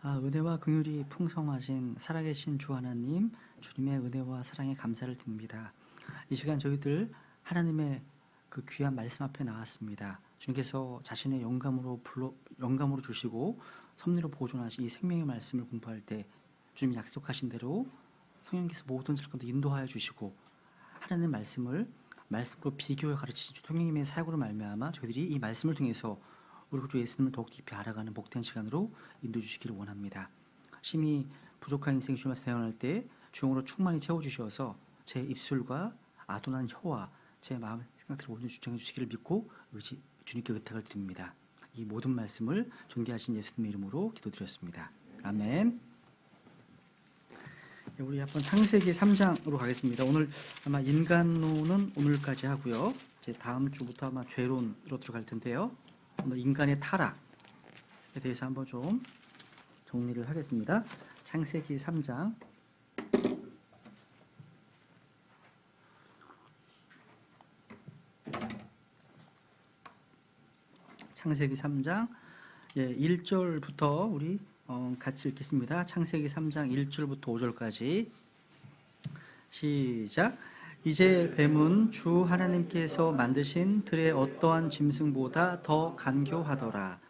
은혜와 긍휼이 풍성하신 살아계신 주 하나님, 주님의 은혜와 사랑에 감사를 드립니다. 이 시간 저희들 하나님의 그 귀한 말씀 앞에 나왔습니다. 주님께서 자신의 영감으로 주시고 섭리로 보존하신 이 생명의 말씀을 공부할 때 주님이 약속하신 대로 성령께서 모든 질문도 인도하여 주시고 하나님의 말씀으로 비교해 가르치신 주 성령님의 사역으로 말미암아 저희들이 이 말씀을 통해서 우리 주 예수님을 더욱 깊이 알아가는 복된 시간으로 인도해 주시기를 원합니다. 심히 부족한 인생 주님께서 태어날 때 주용으로 충만히 채워주셔서 제 입술과 아도난 혀와 제 마음의 생각들을 모두 주장해 주시기를 믿고 주님께 의탁을 드립니다. 이 모든 말씀을 존귀하신 예수님의 이름으로 기도드렸습니다. 아멘. 우리 한번 창세기 3장으로 가겠습니다. 오늘 아마 인간론은 오늘까지 하고요. 이제 다음 주부터 아마 죄론으로 들어갈 텐데요. 오늘 인간의 타락에 대해서 한번 좀 정리를 하겠습니다. 창세기 3장. 창세기 3장 1절부터 우리 같이 읽겠습니다. 창세기 3장 1절부터 5절까지 시작. 이제 뱀은 주 하나님께서 만드신 들의 어떠한 짐승보다 더 간교하더라.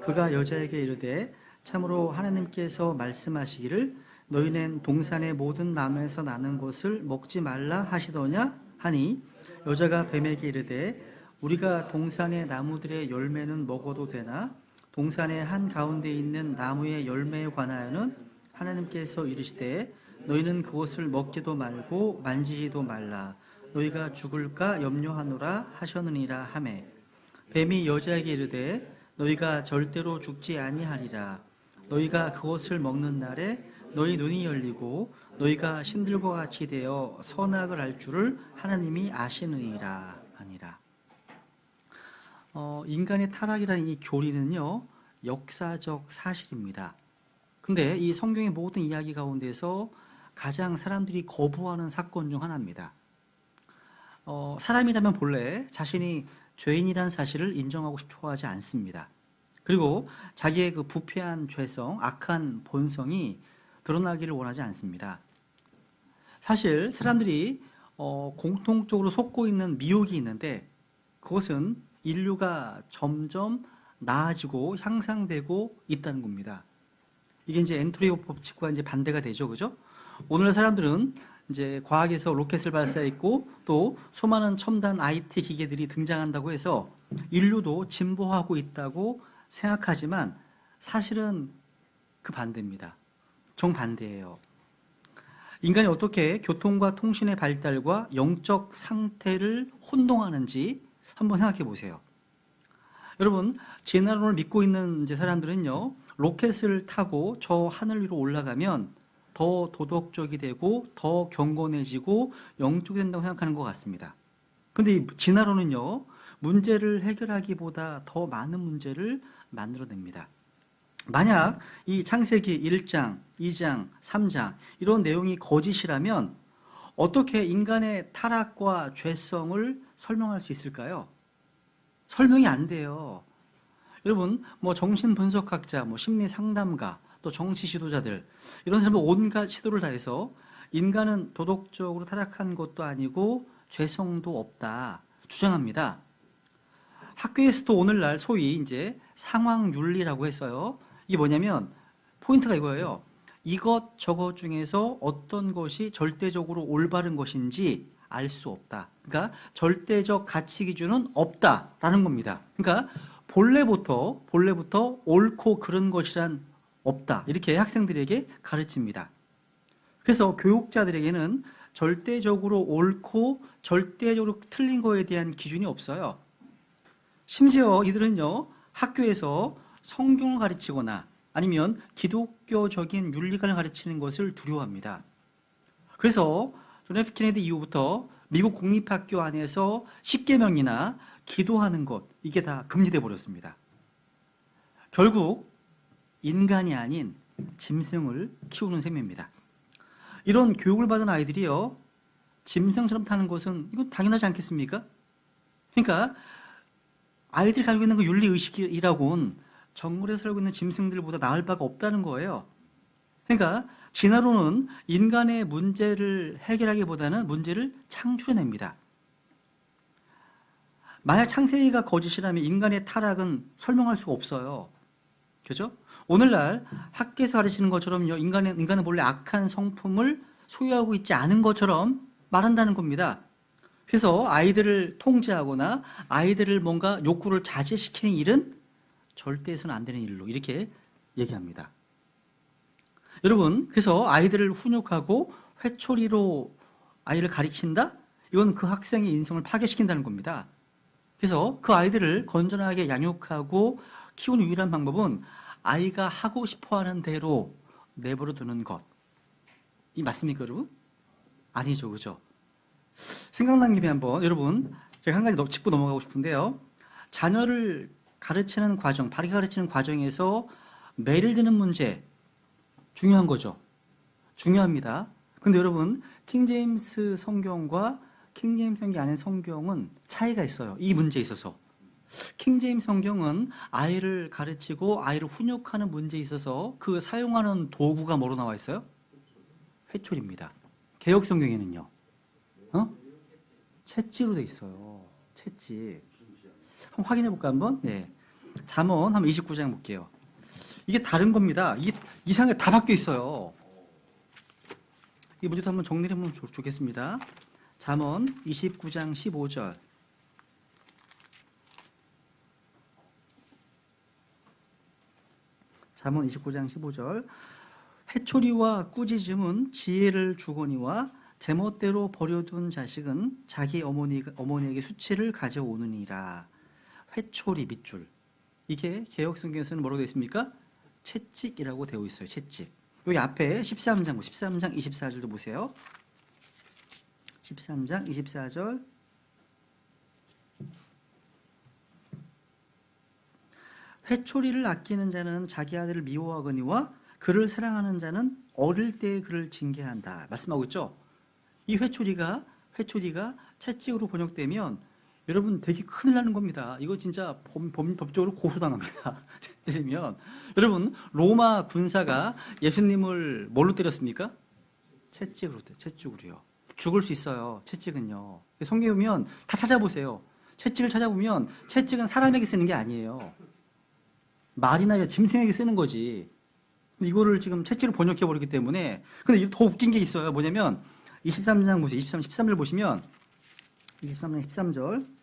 그가 여자에게 이르되 참으로 하나님께서 말씀하시기를 너희는 동산의 모든 나무에서 나는 것을 먹지 말라 하시더냐 하니 여자가 뱀에게 이르되 우리가 동산의 나무들의 열매는 먹어도 되나? 동산의 한가운데 있는 나무의 열매에 관하여는 하나님께서 이르시되 너희는 그것을 먹지도 말고 만지지도 말라. 너희가 죽을까 염려하노라 하셨느니라 하매 뱀이 여자에게 이르되 너희가 절대로 죽지 아니하리라. 너희가 그것을 먹는 날에 너희 눈이 열리고 너희가 신들과 같이 되어 선악을 알 줄을 하나님이 아시느니라 하니라. 인간의 타락이라는 이 교리는요 역사적 사실입니다. 근데 이 성경의 모든 이야기 가운데서 가장 사람들이 거부하는 사건 중 하나입니다. 사람이라면 본래 자신이 죄인이라는 사실을 인정하고 싶어 하지 않습니다. 그리고 자기의 그 부패한 죄성, 악한 본성이 드러나기를 원하지 않습니다. 사실 사람들이 공통적으로 속고 있는 미혹이 있는데 그것은 인류가 점점 나아지고 향상되고 있다는 겁니다. 이게 이제 엔트로피 법칙과 이제 반대가 되죠, 그죠? 오늘날 사람들은 이제 과학에서 로켓을 발사했고 또 수많은 첨단 IT 기계들이 등장한다고 해서 인류도 진보하고 있다고 생각하지만 사실은 그 반대입니다. 정반대예요. 인간이 어떻게 교통과 통신의 발달과 영적 상태를 혼동하는지 한번 생각해 보세요. 여러분, 진화론을 믿고 있는 이제 사람들은요, 로켓을 타고 저 하늘 위로 올라가면 더 도덕적이 되고 더 경건해지고 영적이 된다고 생각하는 것 같습니다. 그런데 이 진화론은요, 문제를 해결하기보다 더 많은 문제를 만들어냅니다. 만약 이 창세기 1장, 2장, 3장 이런 내용이 거짓이라면 어떻게 인간의 타락과 죄성을 설명할 수 있을까요? 설명이 안 돼요. 여러분, 정신분석학자, 심리상담가, 또 정치 지도자들 이런 사람들 온갖 시도를 다해서 인간은 도덕적으로 타락한 것도 아니고 죄성도 없다 주장합니다. 학교에서도 오늘날 소위 이제 상황윤리라고 했어요. 이게 뭐냐면 포인트가 이거예요. 이것 저것 중에서 어떤 것이 절대적으로 올바른 것인지 알 수 없다. 그러니까 절대적 가치 기준은 없다라는 겁니다. 그러니까 본래부터 옳고 그른 것이란 없다. 이렇게 학생들에게 가르칩니다. 그래서 교육자들에게는 절대적으로 옳고 절대적으로 틀린 거에 대한 기준이 없어요. 심지어 이들은요, 학교에서 성경을 가르치거나 아니면 기독교적인 윤리관을 가르치는 것을 두려워합니다. 그래서 존 F 케네디 이후부터 미국 공립학교 안에서 10계명이나 기도하는 것, 이게 다 금지돼 버렸습니다. 결국 인간이 아닌 짐승을 키우는 셈입니다. 이런 교육을 받은 아이들이요, 짐승처럼 타는 것은 이거 당연하지 않겠습니까? 그러니까 아이들이 가지고 있는 그 윤리의식이라고는 정글에 살고 있는 짐승들보다 나을 바가 없다는 거예요. 그러니까 진화론은 인간의 문제를 해결하기보다는 문제를 창출해냅니다. 만약 창세기가 거짓이라면 인간의 타락은 설명할 수가 없어요. 그죠? 오늘날 학계에서 가르치는 것처럼요, 인간은 원래 악한 성품을 소유하고 있지 않은 것처럼 말한다는 겁니다. 그래서 아이들을 통제하거나 아이들을 뭔가 욕구를 자제시키는 일은 절대 해서는 안 되는 일로 이렇게 얘기합니다. 여러분, 그래서 아이들을 훈육하고 회초리로 아이를 가르친다? 이건 그 학생의 인성을 파괴시킨다는 겁니다. 그래서 그 아이들을 건전하게 양육하고 키우는 유일한 방법은 아이가 하고 싶어하는 대로 내버려 두는 것. 이 맞습니까, 여러분? 아니죠, 그죠? 생각난 김에 한번 여러분 제가 한 가지 짚고 넘어가고 싶은데요. 자녀를 가르치는 과정, 바르게 가르치는 과정에서 매를 드는 문제 중요한 거죠. 중요합니다. 근데 여러분 킹제임스 성경과 킹제임스 성경 안에 성경은 차이가 있어요. 이 문제에 있어서. 킹제임스 성경은 아이를 가르치고 아이를 훈육하는 문제에 있어서 그 사용하는 도구가 뭐로 나와 있어요? 회초리입니다. 개역 성경에는요. 채찍으로 돼 있어요. 채찍. 한번 확인해 볼까 한번? 네. 잠언 한번 29장 볼게요. 이게 다른 겁니다. 이게 이상하게 다 바뀌어 있어요. 이 문제도 한번 정리해 보면 좋겠습니다. 잠언 29장 15절. 잠언 29장 15절. 회초리와 꾸짖음은 지혜를 주거니와 제멋대로 버려둔 자식은 자기 어머니에게 수치를 가져오느니라. 회초리 밑줄. 이게 개역성경에서는 뭐라고 되어 있습니까? 채찍이라고 되어 있어요. 채찍. 여기 앞에 13장 24절도 보세요. 13장 24절. 회초리를 아끼는 자는 자기 아들을 미워하거니와 그를 사랑하는 자는 어릴 때 그를 징계한다. 말씀하고 있죠? 이 회초리가 채찍으로 번역되면 여러분 되게 큰일 나는 겁니다. 이거 진짜 법적으로 고소당합니다. 되면 여러분 로마 군사가 예수님을 뭘로 때렸습니까? 채찍으로요. 죽을 수 있어요. 채찍은요. 성경에 보면 다 찾아보세요. 채찍을 찾아보면 채찍은 사람에게 쓰는 게 아니에요. 말이나 짐승에게 쓰는 거지. 이거를 지금 채찍으로 번역해 버리기 때문에. 근데 더 웃긴 게 있어요. 뭐냐면 23장 보세요. 13절 보시면 23장 13절.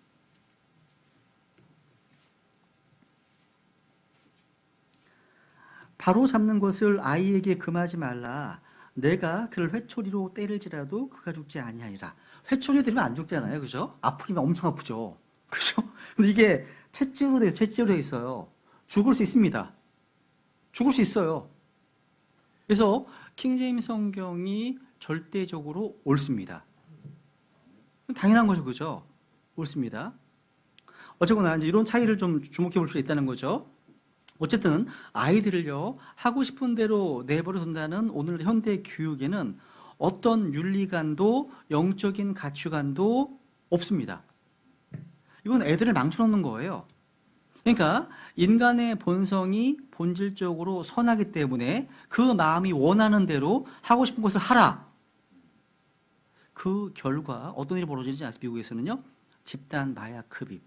바로 잡는 것을 아이에게 금하지 말라. 내가 그를 회초리로 때릴지라도 그가 죽지 아니하리라. 회초리 때리면 안 죽잖아요. 그죠? 아프기만 엄청 아프죠. 그죠? 근데 이게 채찍으로 돼 있어요. 죽을 수 있습니다. 죽을 수 있어요. 그래서 킹제임스 성경이 절대적으로 옳습니다. 당연한 거죠, 그죠? 옳습니다. 어쨌거나 이제 이런 차이를 좀 주목해 볼 수 있다는 거죠. 어쨌든 아이들을요 하고 싶은 대로 내버려 둔다는 오늘 현대 교육에는 어떤 윤리관도 영적인 가치관도 없습니다. 이건 애들을 망쳐놓는 거예요. 그러니까 인간의 본성이 본질적으로 선하기 때문에 그 마음이 원하는 대로 하고 싶은 것을 하라. 그 결과 어떤 일이 벌어지는지 아세요? 미국에서는요. 집단 마약 흡입,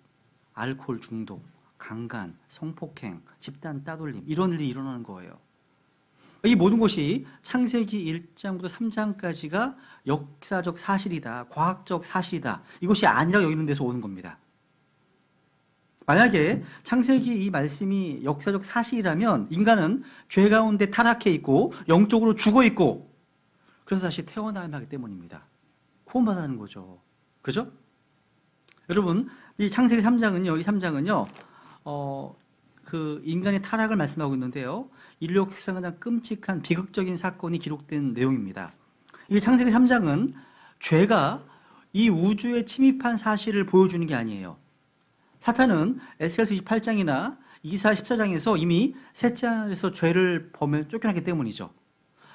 알코올 중독, 강간, 성폭행, 집단 따돌림 이런 일이 일어나는 거예요. 이 모든 것이 창세기 1장부터 3장까지가 역사적 사실이다. 과학적 사실이다. 이것이 아니라고 여기는 데서 오는 겁니다. 만약에 창세기 이 말씀이 역사적 사실이라면 인간은 죄 가운데 타락해 있고 영적으로 죽어 있고 그래서 다시 태어나야 하기 때문입니다. 구원받아는 거죠. 그죠? 여러분, 이 창세기 3장은요, 이 3장은요, 그 인간의 타락을 말씀하고 있는데요. 인류 역사상 가장 끔찍한 비극적인 사건이 기록된 내용입니다. 이 창세기 3장은 죄가 이 우주에 침입한 사실을 보여주는 게 아니에요. 사탄은 에스겔서 28장이나 이사 14장에서 이미 셋째 하늘에서 죄를 범해 쫓겨났기 때문이죠.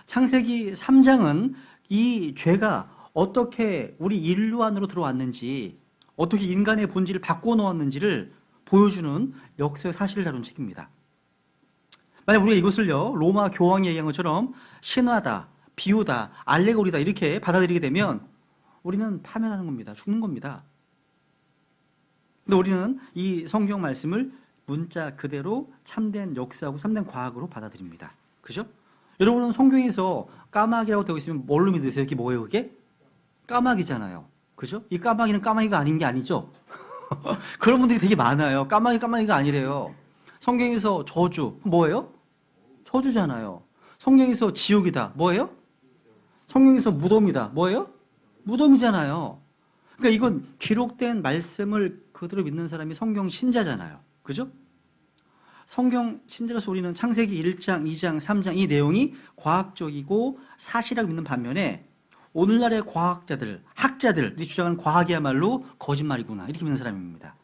창세기 3장은 이 죄가 어떻게 우리 인류 안으로 들어왔는지, 어떻게 인간의 본질을 바꾸어 놓았는지를 보여주는 역사의 사실을 다룬 책입니다. 만약 우리가 이것을요, 로마 교황이 얘기한 것처럼 신화다, 비유다, 알레고리다 이렇게 받아들이게 되면 우리는 파멸하는 겁니다. 죽는 겁니다. 근데 우리는 이 성경 말씀을 문자 그대로 참된 역사하고 참된 과학으로 받아들입니다. 그죠? 여러분은 성경에서 까마귀라고 되어 있으면 뭘로 믿으세요? 이게 뭐예요, 그게? 까마귀잖아요. 그죠? 이 까마귀는 까마귀가 아닌 게 아니죠? 그런 분들이 되게 많아요. 까마귀가 아니래요. 성경에서 저주, 뭐예요? 저주잖아요. 성경에서 지옥이다, 뭐예요? 성경에서 무덤이다, 뭐예요? 무덤이잖아요. 그러니까 이건 기록된 말씀을 그대로 믿는 사람이 성경 신자잖아요. 그죠? 성경 신자로서 우리는 창세기 1장, 2장, 3장 이 내용이 과학적이고 사실이라고 믿는 반면에 오늘날의 과학자들, 학자들이 주장하는 과학이야말로 거짓말이구나 이렇게 믿는 사람입니다.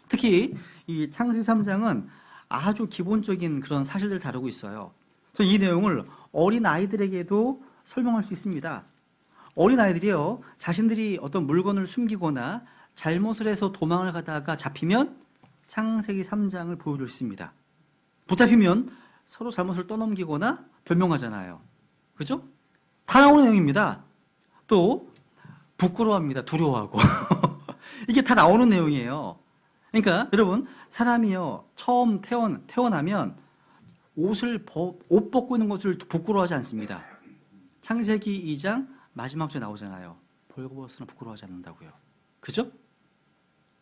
특히 이 창세기 3장은 아주 기본적인 그런 사실들을 다루고 있어요. 그래서 이 내용을 어린 아이들에게도 설명할 수 있습니다. 어린 아이들이요, 자신들이 어떤 물건을 숨기거나 잘못을 해서 도망을 가다가 잡히면 창세기 3장을 보여줄 수 있습니다. 붙잡히면 서로 잘못을 떠넘기거나 변명하잖아요. 그죠? 다 나오는 내용입니다. 또 부끄러워합니다. 두려워하고. 이게 다 나오는 내용이에요. 그러니까 여러분, 사람이요, 처음 태어나면 옷 벗고 있는 것을 부끄러워하지 않습니다. 창세기 2장 마지막 절에 나오잖아요. 벌거벗으나 부끄러워하지 않는다고요. 그죠?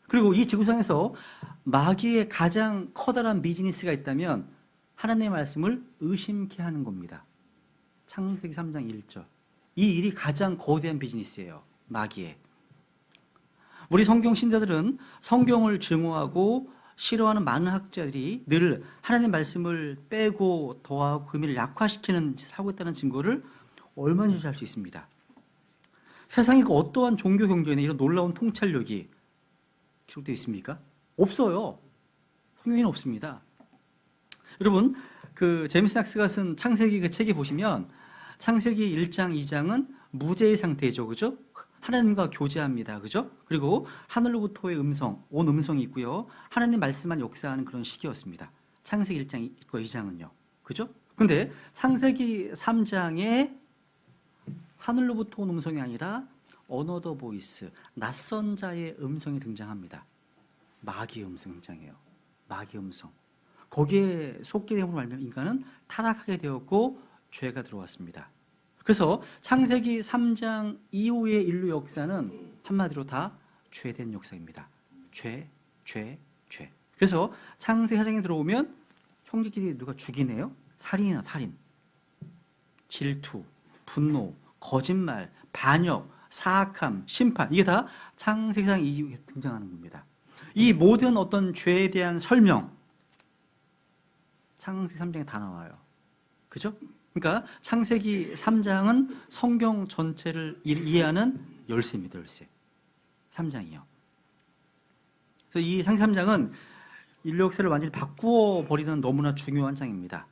그리고 이 지구상에서 마귀의 가장 커다란 비즈니스가 있다면 하나님의 말씀을 의심케 하는 겁니다. 창세기 3장 1절. 이 일이 가장 거대한 비즈니스예요. 마귀의. 우리 성경 신자들은 성경을 증오하고 싫어하는 많은 학자들이 늘 하나님의 말씀을 빼고 더하고 그 의미를 약화시키는 짓을 하고 있다는 증거를 얼마든지 할 수 있습니다. 세상에 그 어떠한 종교 경전에 이런 놀라운 통찰력이 기록되어 있습니까? 없어요. 성경에는 없습니다. 여러분, 그 제임스 낙스가 쓴 창세기 그 책에 보시면 창세기 1장, 2장은 무죄의 상태죠. 그죠? 하나님과 교제합니다. 그죠? 그리고 하늘로부터의 음성, 온 음성이 있고요. 하나님 말씀만 역사하는 그런 시기였습니다. 창세기 1장, 2장은요. 그죠? 근데 창세기 3장에 하늘로부터 온 음성이 아니라 어너더 보이스, 낯선 자의 음성이 등장합니다. 마귀의 음성 등장해요. 마귀의 음성. 거기에 속게 됨으로 말미암아 인간은 타락하게 되었고 죄가 들어왔습니다. 그래서 창세기 3장 이후의 인류 역사는 한마디로 다 죄된 역사입니다. 죄. 그래서 창세기 4장에 들어오면 형제끼리 누가 죽이네요? 살인이나 살인. 질투, 분노, 거짓말, 반역, 사악함, 심판, 이게 다 창세기상 이후에 등장하는 겁니다. 이 모든 어떤 죄에 대한 설명, 창세기 3장에 다 나와요. 그죠? 그러니까 창세기 3장은 성경 전체를 이해하는 열쇠입니다. 열쇠. 3장이요. 그래서 이 창세기 3장은 인류 역사를 완전히 바꾸어 버리는 너무나 중요한 장입니다.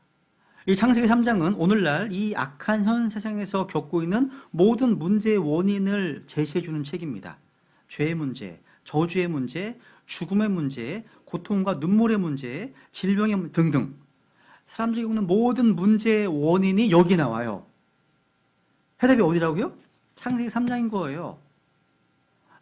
이 창세기 3장은 오늘날 이 악한 현 세상에서 겪고 있는 모든 문제의 원인을 제시해 주는 책입니다. 죄의 문제, 저주의 문제, 죽음의 문제, 고통과 눈물의 문제, 질병의 문제 등등 사람들이 겪는 모든 문제의 원인이 여기 나와요. 해답이 어디라고요? 창세기 3장인 거예요.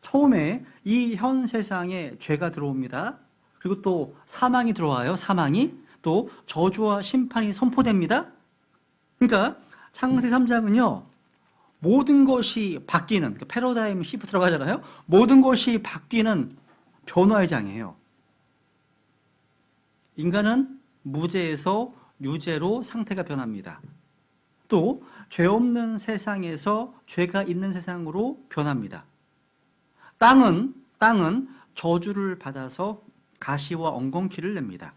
처음에 이 현 세상에 죄가 들어옵니다. 그리고 또 사망이 들어와요. 사망이. 또 저주와 심판이 선포됩니다. 그러니까 창세기 3장은요. 모든 것이 바뀌는, 그러니까 패러다임 시프트라고 하잖아요. 모든 것이 바뀌는 변화의 장이에요. 인간은 무죄에서 유죄로 상태가 변합니다. 또 죄 없는 세상에서 죄가 있는 세상으로 변합니다. 땅은 저주를 받아서 가시와 엉겅퀴를 냅니다.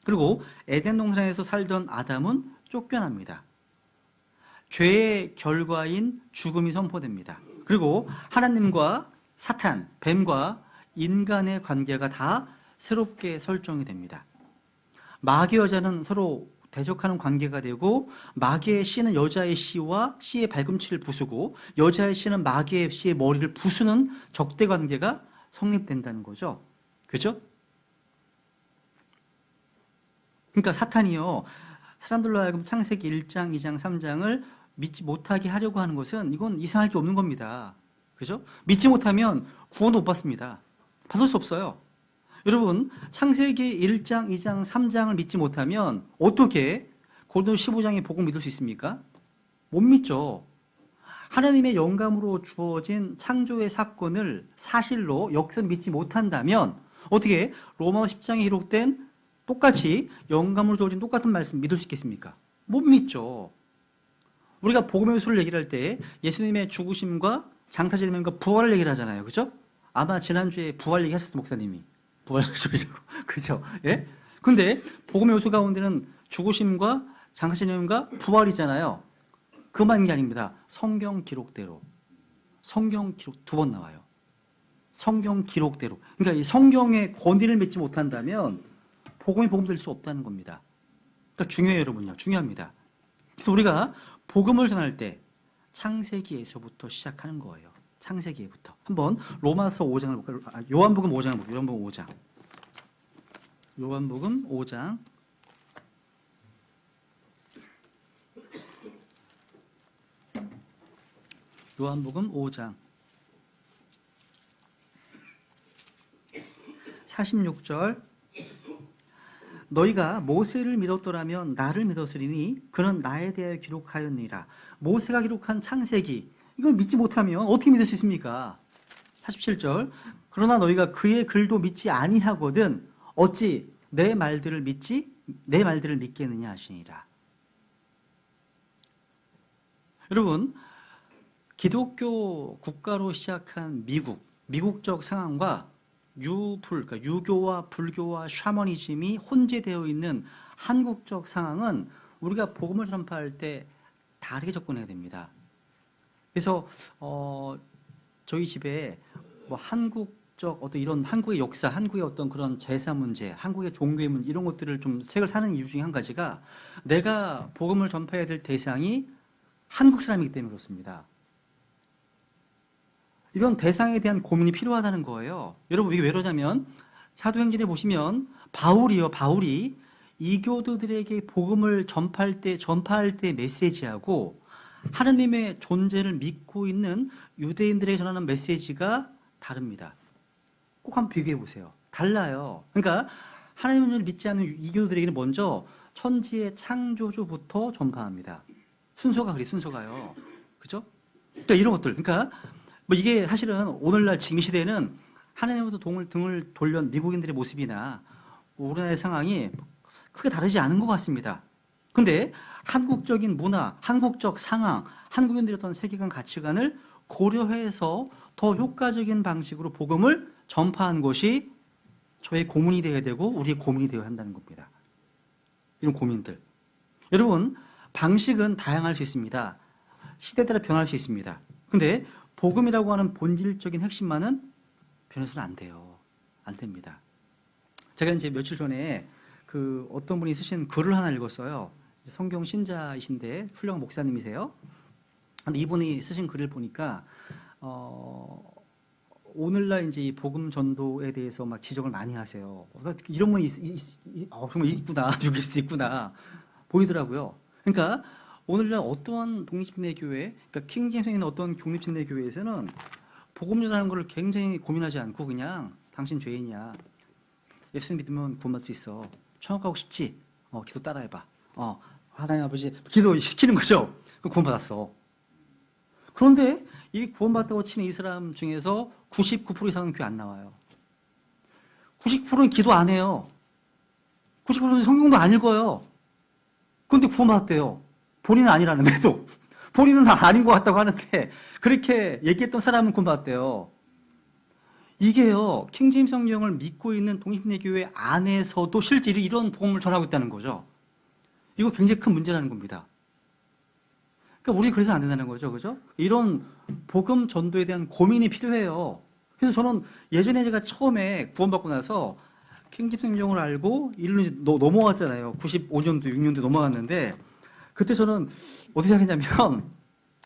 그리고 에덴 동산에서 살던 아담은 쫓겨납니다. 죄의 결과인 죽음이 선포됩니다. 그리고 하나님과 사탄, 뱀과 인간의 관계가 다 새롭게 설정이 됩니다. 마귀 여자는 서로 대적하는 관계가 되고 마귀의 씨는 여자의 씨와 씨의 발꿈치를 부수고 여자의 씨는 마귀의 씨의 머리를 부수는 적대 관계가 성립된다는 거죠. 그죠? 그러니까 사탄이요, 사람들로 하여금 창세기 1장, 2장, 3장을 믿지 못하게 하려고 하는 것은 이건 이상할 게 없는 겁니다. 그죠? 믿지 못하면 구원도 못 받습니다. 받을 수 없어요. 여러분, 창세기 1장, 2장, 3장을 믿지 못하면 어떻게 고린도 15장의 복음 믿을 수 있습니까? 못 믿죠. 하나님의 영감으로 주어진 창조의 사건을 사실로 역사를 믿지 못한다면 어떻게 로마서 10장에 기록된 똑같이 영감으로 주어진 똑같은 말씀 믿을 수 있겠습니까? 못 믿죠. 우리가 복음의 요소를 얘기를 할 때 예수님의 죽으심과 장사지름과 부활을 얘기를 하잖아요. 그죠? 아마 지난주에 부활 얘기 하셨어, 목사님이. 부활 소리라고. 그죠? 예? 근데 복음의 요소 가운데는 죽으심과 장사지름과 부활이잖아요. 그만 게 아닙니다. 성경 기록대로. 성경 기록 2번 나와요. 성경 기록대로. 그러니까 이 성경의 권위를 믿지 못한다면 복음이 복음될 수 없다는 겁니다. 그러니까 중요해요, 여러분요. 중요합니다. 그래서 우리가 복음을 전할 때 창세기에서부터 시작하는 거예요. 창세기에부터. 한번 로마서 5장을 볼까요? 요한복음 5장을 볼까요? 요한복음 5장. 요한복음 5장. 요한복음 5장 46절. 너희가 모세를 믿었더라면 나를 믿었으리니 그는 나에 대하여 기록하였느니라. 모세가 기록한 창세기, 이걸 믿지 못하면 어떻게 믿을 수 있습니까? 47절. 그러나 너희가 그의 글도 믿지 아니하거든 어찌 내 말들을 믿겠느냐 하시니라. 여러분, 기독교 국가로 시작한 미국적 상황과 그러니까 유교와 불교와 샤머니즘이 혼재되어 있는 한국적 상황은 우리가 복음을 전파할 때 다르게 접근해야 됩니다. 그래서 저희 집에 뭐 한국적 어떤 이런 한국의 역사, 한국의 어떤 그런 제사 문제, 한국의 종교의 문제 이런 것들을 좀 책을 사는 이유 중에 한 가지가 내가 복음을 전파해야 될 대상이 한국 사람이기 때문에 그렇습니다. 이런 대상에 대한 고민이 필요하다는 거예요. 여러분, 이게 왜 그러냐면 사도행전에 보시면 바울이 이교도들에게 복음을 전파할 때 메시지하고 하나님의 존재를 믿고 있는 유대인들에게 전하는 메시지가 다릅니다. 꼭 한번 비교해 보세요. 달라요. 그러니까 하나님의 존재를 믿지 않는 이교도들에게는 먼저 천지의 창조주부터 전파합니다. 순서가요. 그죠? 그러니까 이런 것들. 그러니까 뭐 이게 사실은 오늘날 지금 시대에는 하나님으로부터 등을 돌린 미국인들의 모습이나 우리나라의 상황이 크게 다르지 않은 것 같습니다. 근데 한국적인 문화, 한국적 상황, 한국인들의 어떤 세계관, 가치관을 고려해서 더 효과적인 방식으로 복음을 전파한 것이 저의 고민이 되어야 되고 우리의 고민이 되어야 한다는 겁니다. 이런 고민들. 여러분, 방식은 다양할 수 있습니다. 시대에 따라 변할 수 있습니다. 근데 복음이라고 하는 본질적인 핵심만은 변해서는 안 돼요. 안 됩니다. 제가 이제 며칠 전에 그 어떤 분이 쓰신 글을 하나 읽었어요. 성경 신자이신데 훌륭한 목사님이세요. 근데 이분이 쓰신 글을 보니까 오늘날 이제 이 복음 전도에 대해서 막 지적을 많이 하세요. 이런 분이 정말 있구나, 뉴기스트 있구나 보이더라고요. 그러니까 오늘날 어떠한 독립신대교회, 그러니까 킹제임스에 있는 어떤 독립신대교회에서는 복음 전하는 걸 굉장히 고민하지 않고 그냥 당신 죄인이야. 예수 믿으면 구원받을 수 있어. 천국 가고 싶지? 기도 따라해봐. 하나님 아버지 기도 시키는 거죠. 그럼 구원받았어. 그런데 이 구원받았다고 치는 이 사람 중에서 99% 이상은 교회 안 나와요. 99%는 기도 안 해요. 99%는 성경도 안 읽어요. 그런데 구원받았대요. 본인은 아니라는데도. 본인은 아닌 것 같다고 하는데 그렇게 얘기했던 사람은 구원받았대요. 이게요, 킹제임스 성경을 믿고 있는 독립신대교회 안에서도 실제로 이런 복음을 전하고 있다는 거죠. 이거 굉장히 큰 문제라는 겁니다. 그러니까 우리 그래서 안 된다는 거죠. 그죠? 이런 복음 전도에 대한 고민이 필요해요. 그래서 저는 예전에 제가 처음에 구원받고 나서 킹제임스 성경을 알고 일로 넘어왔잖아요. 95년도, 6년도 넘어갔는데 그때 저는 어떻게 생각했냐면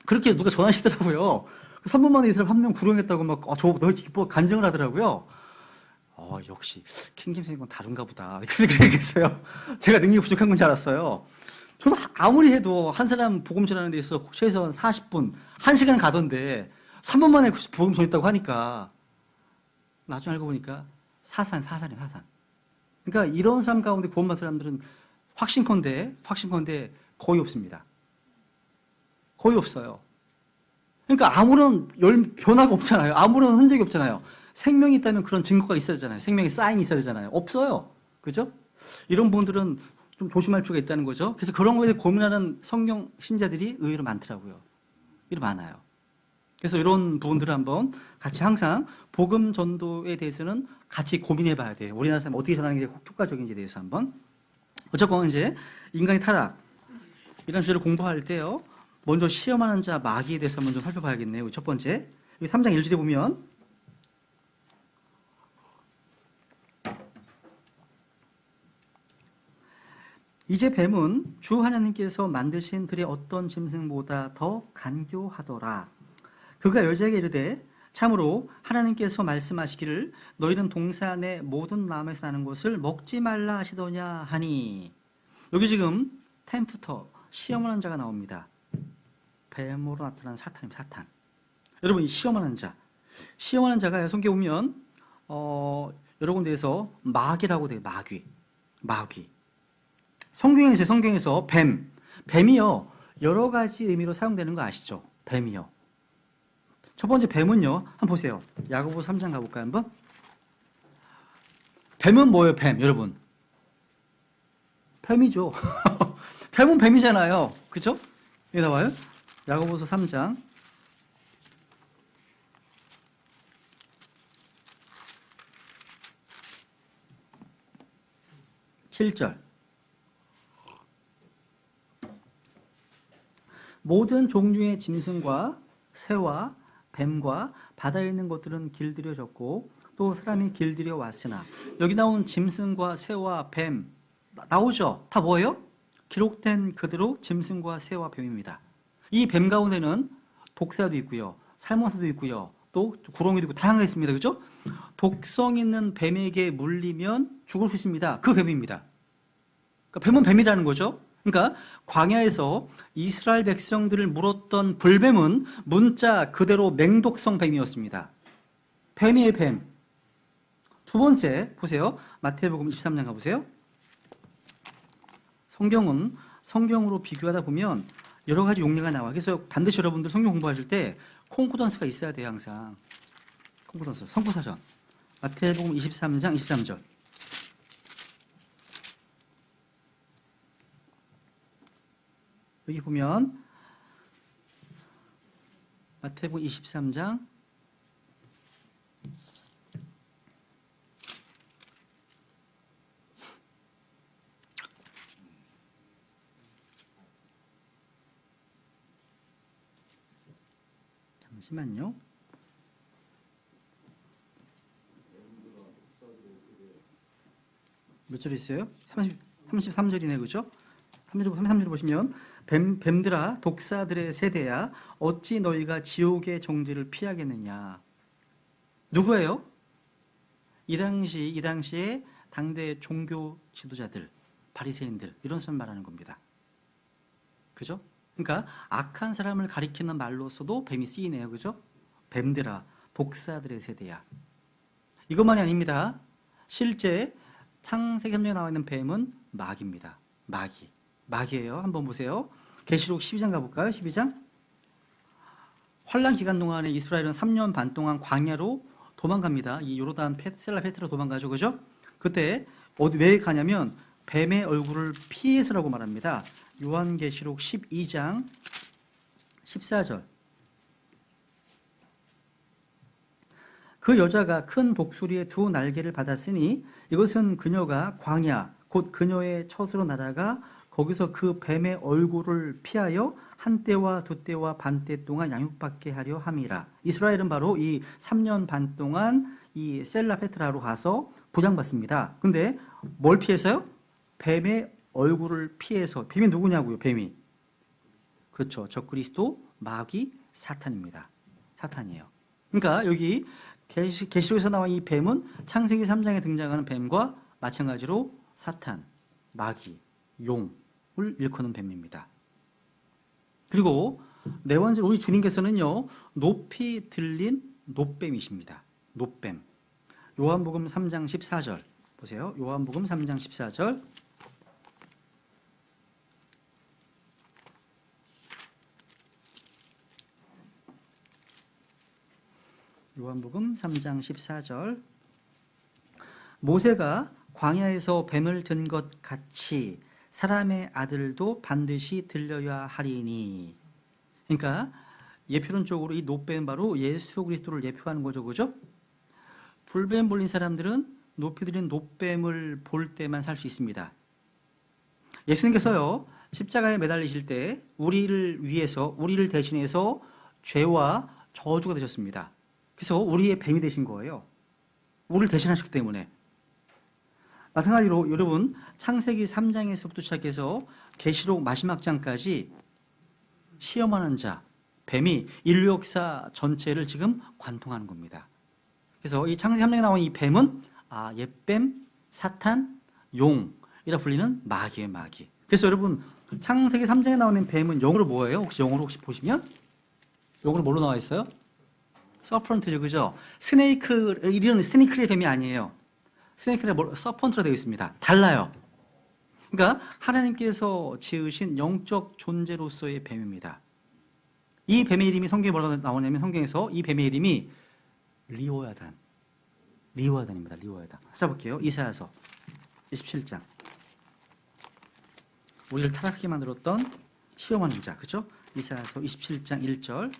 그렇게 누가 전하시더라고요. 3분 만에 이 사람 한 명 구령했다고 막 너 기뻐 간증을 하더라고요. 역시 킹김쌤과 다른가 보다. 그렇게 생각했어요. 제가 능력이 부족한 건 줄 알았어요. 저도 아무리 해도 한 사람 복음 전하는 데 있어서 최소한 40분, 1시간 가던데 3분 만에 복음 전했다고 하니까 나중에 알고 보니까 사산이에요, 사산. 그러니까 이런 사람 가운데 구원받은 사람들은 확신컨대 거의 없습니다. 거의 없어요. 그러니까 아무런 변화가 없잖아요. 아무런 흔적이 없잖아요. 생명이 있다면 그런 증거가 있어야 되잖아요. 생명의 사인이 있어야 되잖아요. 없어요. 그죠? 이런 분들은 좀 조심할 필요가 있다는 거죠. 그래서 그런 거에 대해 고민하는 성경 신자들이 의외로 많더라고요. 의외로 많아요. 그래서 이런 부분들을 한번 같이 항상 복음 전도에 대해서는 같이 고민해 봐야 돼요. 우리나라 사람 어떻게 전하는 게 효과적인지에 대해서 한번. 어쨌건 이제 인간의 타락, 이런 주제를 공부할 때요. 먼저 시험하는 자 마귀에 대해서 한번 좀 살펴봐야겠네요. 첫 번째. 여기 3장 1절에 보면 이제 뱀은 주 하나님께서 만드신 들의 어떤 짐승보다 더 간교하더라. 그가 여자에게 이르되 참으로 하나님께서 말씀하시기를 너희는 동산의 모든 나무에서 나는 것을 먹지 말라 하시더냐 하니. 여기 지금 템프터, 시험하는 자가 나옵니다. 뱀으로 나타난 사탄입니다. 사탄. 여러분, 이 시험하는 자가 성경에 보면 여러 군데에서 마귀라고 돼요. 마귀. 성경에서 뱀이요 여러 가지 의미로 사용되는 거 아시죠? 뱀이요. 첫 번째 뱀은요, 한번 보세요. 야고보 3장 가볼까요, 한번? 뱀은 뭐예요, 뱀, 여러분? 뱀이죠. 뱀은 뱀이잖아요. 그죠? 여기 나와요. 야고보서 3장. 7절. 모든 종류의 짐승과 새와 뱀과 바다에 있는 것들은 길들여졌고 또 사람이 길들여 왔으나. 여기 나온 짐승과 새와 뱀 나오죠? 다 뭐예요? 기록된 그대로 짐승과 새와 뱀입니다. 이 뱀 가운데는 독사도 있고요, 살모사도 있고요, 또 구렁이도 있고 다양하게 있습니다. 그죠? 독성 있는 뱀에게 물리면 죽을 수 있습니다. 그 뱀입니다. 그러니까 뱀은 뱀이라는 거죠. 그러니까 광야에서 이스라엘 백성들을 물었던 불뱀은 문자 그대로 맹독성 뱀이었습니다. 뱀이에요, 뱀. 두 번째 보세요. 마태복음 23장 가보세요. 성경은 성경으로 비교하다 보면 여러 가지 용례가 나와요. 그래서 반드시 여러분들 성경 공부하실 때 콩코던스가 있어야 돼요. 항상 콩코던스, 성구사전. 마태복음 23장 23절. 여기 보면 마태복음 23장 잠시만요. 몇 절 있어요? 33절이네, 그죠? 33절 보시면 뱀들아 독사들의 세대야 어찌 너희가 지옥의 정죄를 피하겠느냐. 누구예요? 이 당시에 당대 종교 지도자들, 바리새인들, 이런 사람 말하는 겁니다. 그죠? 그러니까 악한 사람을 가리키는 말로서도 뱀이 쓰이네요. 그죠? 뱀들아 독사들의 세대야. 이것만이 아닙니다. 실제 창세기 3장에 나와 있는 뱀은 마귀입니다. 마귀예요. 한번 보세요. 계시록 12장 가볼까요? 12장. 환란 기간 동안에 이스라엘은 3년 반 동안 광야로 도망갑니다. 이 요르단 셀라 페트로 도망가죠. 그죠? 그때 왜 가냐면 뱀의 얼굴을 피해서라고 말합니다. 요한계시록 12장 14절. 그 여자가 큰 독수리의 두 날개를 받았으니 이것은 그녀가 광야 곧 그녀의 처소로 날아가 거기서 그 뱀의 얼굴을 피하여 한 때와 두 때와 반 때 동안 양육받게 하려 함이라. 이스라엘은 바로 이 3년 반 동안 이 셀라 페트라로 가서 부장받습니다. 근데 뭘 피해서요? 뱀의 얼굴을 피해서. 뱀이 누구냐고요? 뱀이. 그렇죠. 적그리스도, 마귀, 사탄입니다. 사탄이에요. 그러니까 여기 계시록에서 나온 이 뱀은 창세기 3장에 등장하는 뱀과 마찬가지로 사탄, 마귀, 용을 일컫는 뱀입니다. 그리고 네 번째 우리 주님께서는요, 높이 들린 놋뱀이십니다. 놋뱀. 요한복음 3장 14절 보세요. 요한복음 3장 14절. 요한복음 3장 14절. 모세가 광야에서 뱀을 든 것 같이 사람의 아들도 반드시 들려야 하리니. 그러니까 예표론적으로 이 놋뱀 바로 예수 그리스도를 예표하는 거죠. 그죠? 불뱀 불린 사람들은 높이 들린 놋뱀을 볼 때만 살 수 있습니다. 예수님께서요, 십자가에 매달리실 때 우리를 위해서, 우리를 대신해서 죄와 저주가 되셨습니다. 그래서 우리의 뱀이 되신 거예요. 우리를 대신하셨기 때문에. 마찬가지로 여러분, 창세기 3장에서부터 시작해서 계시록 마지막 장까지 시험하는 자, 뱀이 인류 역사 전체를 지금 관통하는 겁니다. 그래서 이 창세기 3장에 나온 이 뱀은 옛뱀, 사탄, 용이라 불리는 마귀예요, 마귀. 그래서 여러분, 창세기 3장에 나오는 뱀은 영어로 뭐예요? 혹시 영어로 보시면? 영어로 뭘로 나와 있어요? 서펀트죠, 그죠? 이런 스네이크의 뱀이 아니에요. 스네이크는 서펀트로 되어 있습니다. 달라요. 그러니까 하나님께서 지으신 영적 존재로서의 뱀입니다. 이 뱀의 이름이 성경에 뭐라고 나오냐면 성경에서 이 뱀의 이름이 리워야단입니다. 리워야단. 찾아볼게요. 이사야서 27장. 우리를 타락하게 만들었던 시험하는 자, 그죠? 이사야서 27장 1절.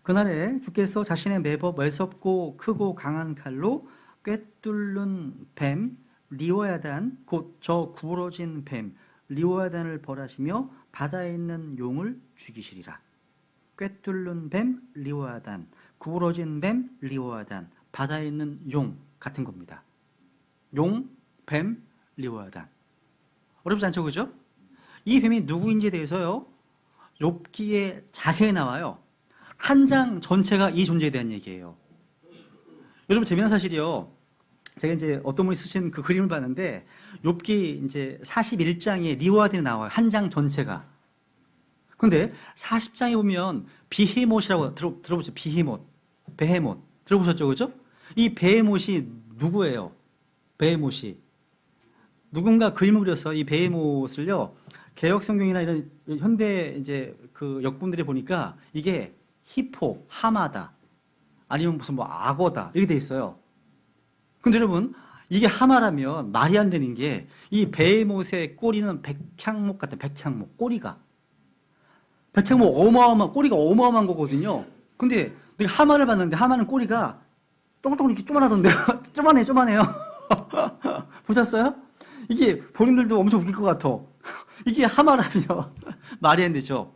그날에 주께서 자신의 매섭고 크고 강한 칼로 꿰뚫는 뱀 리워야단 곧 저 구부러진 뱀 리워야단을 벌하시며 바다에 있는 용을 죽이시리라. 꿰뚫는 뱀 리워야단, 구부러진 뱀 리워야단, 바다에 있는 용 같은 겁니다. 용, 뱀, 리워야단. 어렵지 않죠, 그죠? 이 뱀이 누구인지에 대해서요, 욥기에 자세히 나와요. 한 장 전체가 이 존재에 대한 얘기예요. 여러분 재미난 사실이요. 제가 이제 어떤 분이 쓰신 그 그림을 봤는데 욥기 이제 41장에 리워야단이 나와요. 한 장 전체가. 근데 40장에 보면 비헤못이라고 들어보죠. 베헤못. 들어보셨죠? 그죠? 이 베헤못이 누구예요? 베헤못이. 누군가 그림을 그려서 이 베헤못을요. 개역 성경이나 이런 현대 이제 그 역분들이 보니까 이게 히포, 하마다, 아니면 무슨 뭐 악어다 이렇게 돼 있어요. 근데 여러분 이게 하마라면 말이 안 되는 게 이 베헤못의 꼬리는 백향목 같은 백향목 꼬리가 백향목 꼬리가 어마어마한 거거든요. 근데 내가 하마를 봤는데 하마는 꼬리가 똥똥 이렇게 쪼만하던데요. 쪼만해요. 보셨어요? 이게 본인들도 엄청 웃길 것 같아. 이게 하마라면 말이 안 되죠.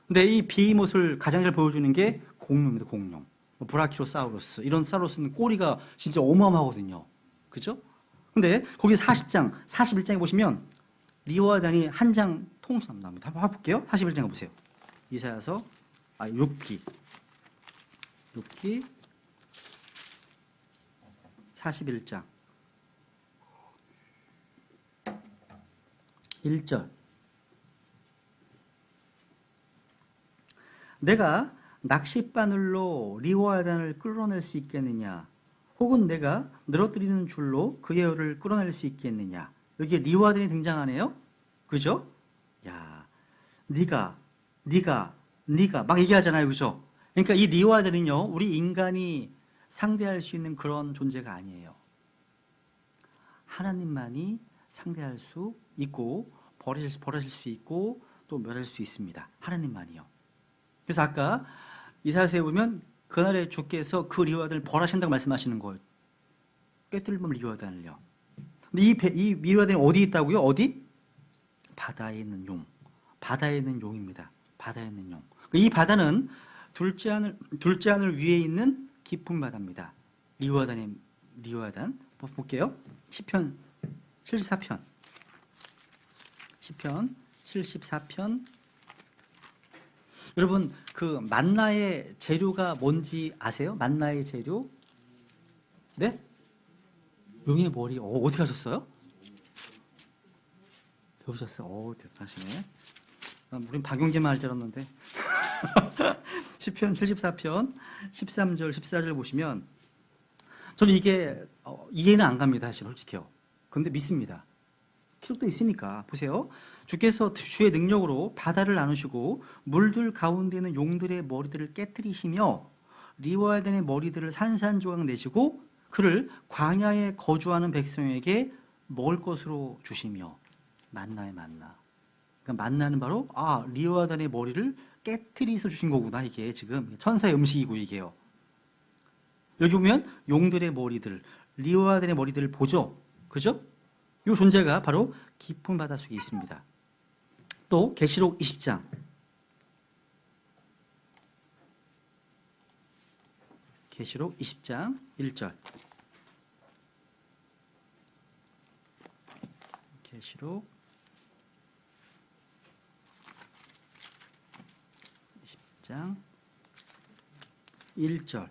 근데 이 비못을 가장 잘 보여주는 게 공룡입니다. 공룡. 브라키오사우루스 이런 사우루스는 꼬리가 진짜 어마어마하거든요. 그죠? 근데 거기 40장, 41장에 보시면 리워야단이 한 장 통째로 나옵니다. 한번 볼게요. 41장에 보세요. 이사야서, 욥기 41장 1절. 내가 낚싯바늘로 리워야단을 끌어낼 수 있겠느냐? 혹은 내가 늘어뜨리는 줄로 그의 혀를 끌어낼 수 있겠느냐? 여기에 리워야단이 등장하네요. 그죠? 야, 네가 막 얘기하잖아요. 그죠? 그러니까 이 리워야단은요, 우리 인간이 상대할 수 있는 그런 존재가 아니에요. 하나님만이 상대할 수 있고 벌하실 수 있고 또 멸할 수 있습니다. 하나님만이요. 그래서 아까 이사야서에 보면 그날에 주께서 그 리워야단을 벌하신다고 말씀하시는 거예요. 꿰뚫는 리워야단을요. 근데 이 리워야단이 어디 있다고요? 어디? 바다에 있는 용. 바다에 있는 용입니다. 바다에 있는 용. 이 바다는 둘째 하늘 위에 있는 깊은 바다입니다. 리워야단. 볼게요. 시편 74편. 시편 74편. 여러분 그 만나의 재료가 뭔지 아세요? 만나의 재료? 네? 용의 머리. 어디 가셨어요? 배우셨어요? 대단하시네. 우린 박용재만 할 줄 알았는데. 시편 74편 13절 14절 보시면 저는 이게 이해는 안 갑니다. 사실 솔직히요. 그런데 믿습니다. 기록도 있으니까. 보세요. 주께서 주의 능력으로 바다를 나누시고 물들 가운데 있는 용들의 머리들을 깨뜨리시며 리워야단의 머리들을 산산조각 내시고 그를 광야에 거주하는 백성에게 먹을 것으로 주시며. 만나의 만나. 그러니까 만나는 바로 리워야단의 머리를 깨뜨리서 주신 거구나. 이게 지금 천사의 음식이고 이게요. 여기 보면 용들의 머리들, 리워야단의 머리들을 보죠. 그죠? 이 존재가 바로 깊은 바다 속에 있습니다. 또 계시록 20장. 계시록 20장 1절. 계시록 20장 1절.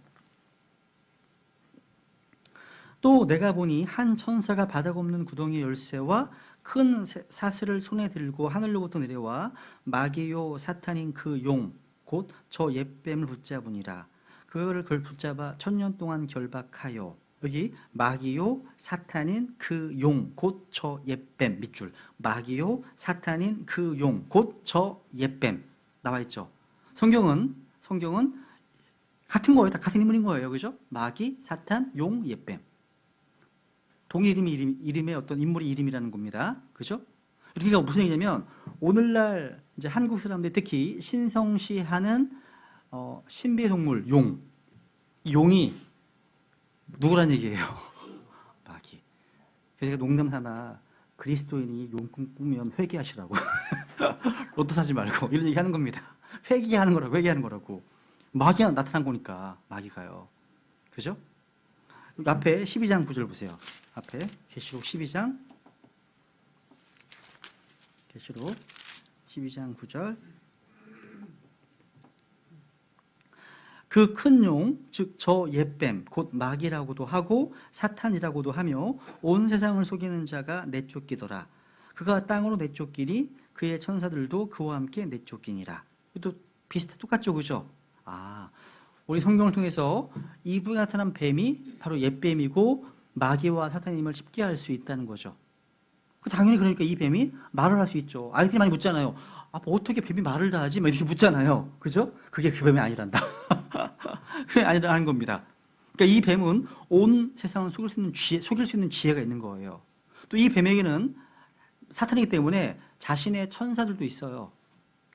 또 내가 보니 한 천사가 바닥 없는 구덩이 열쇠와 큰 사슬을 손에 들고 하늘로부터 내려와 마귀요 사탄인 그 용 곧 저 옛뱀을 붙잡으니라. 그거를 붙잡아 1000년 동안 결박하여. 여기 마귀요 사탄인 그 용 곧 저 옛뱀 밑줄. 마귀요 사탄인 그 용 곧 저 옛뱀 나와 있죠. 성경은 같은 거예요. 다 같은 인물인 거예요. 그죠? 마귀, 사탄, 용, 옛뱀. 동의 이름의 어떤 인물의 이름이라는 겁니다. 그죠? 그러니까 무슨 얘기냐면 오늘날 이제 한국 사람들 특히 신성시하는 신비의 동물 용. 용이 누구란 얘기예요? 마귀. 그래서 농담 삼아 그리스도인이 용 꿈꾸면 회개하시라고. 로또 사지 말고 이런 얘기 하는 겁니다. 회개하는 거라고. 마귀가 나타난 거니까 마귀가요. 그죠? 여기 앞에 12장 9절 보세요. 앞에 계시록 12장 9절. 그 큰 용, 즉 저 옛뱀, 곧 마귀라고도 하고 사탄이라고도 하며 온 세상을 속이는 자가 내쫓기더라. 그가 땅으로 내쫓기니 그의 천사들도 그와 함께 내쫓기니라. 또 똑같죠, 그죠? 우리 성경을 통해서 이브에 나타난 뱀이 바로 옛뱀이고 마귀와 사탄님을 집계할 수 있다는 거죠. 당연히 그러니까 이 뱀이 말을 할 수 있죠. 아이들이 많이 묻잖아요. 어떻게 뱀이 말을 다 하지? 막 이렇게 묻잖아요. 그죠? 그게 그 뱀이 아니란다. 그게 아니라는 겁니다. 그러니까 이 뱀은 온 세상을 속일 수 있는 지혜가 있는 거예요. 또 이 뱀에게는 사탄이기 때문에 자신의 천사들도 있어요.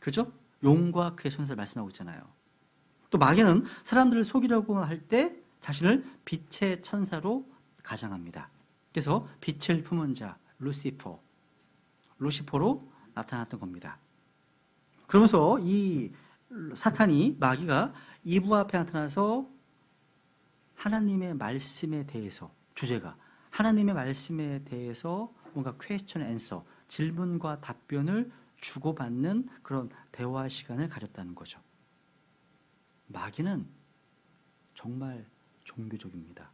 그죠? 용과 그의 천사를 말씀하고 있잖아요. 또 마귀는 사람들을 속이려고 할 때 자신을 빛의 천사로 가장합니다. 그래서 빛을 품은 자, 루시퍼로 나타났던 겁니다. 그러면서 이 사탄이, 마귀가 이브 앞에 나타나서 하나님의 말씀에 대해서, 주제가 하나님의 말씀에 대해서 뭔가 퀘스천 앤서, 질문과 답변을 주고받는 그런 대화 시간을 가졌다는 거죠. 마귀는 정말 종교적입니다.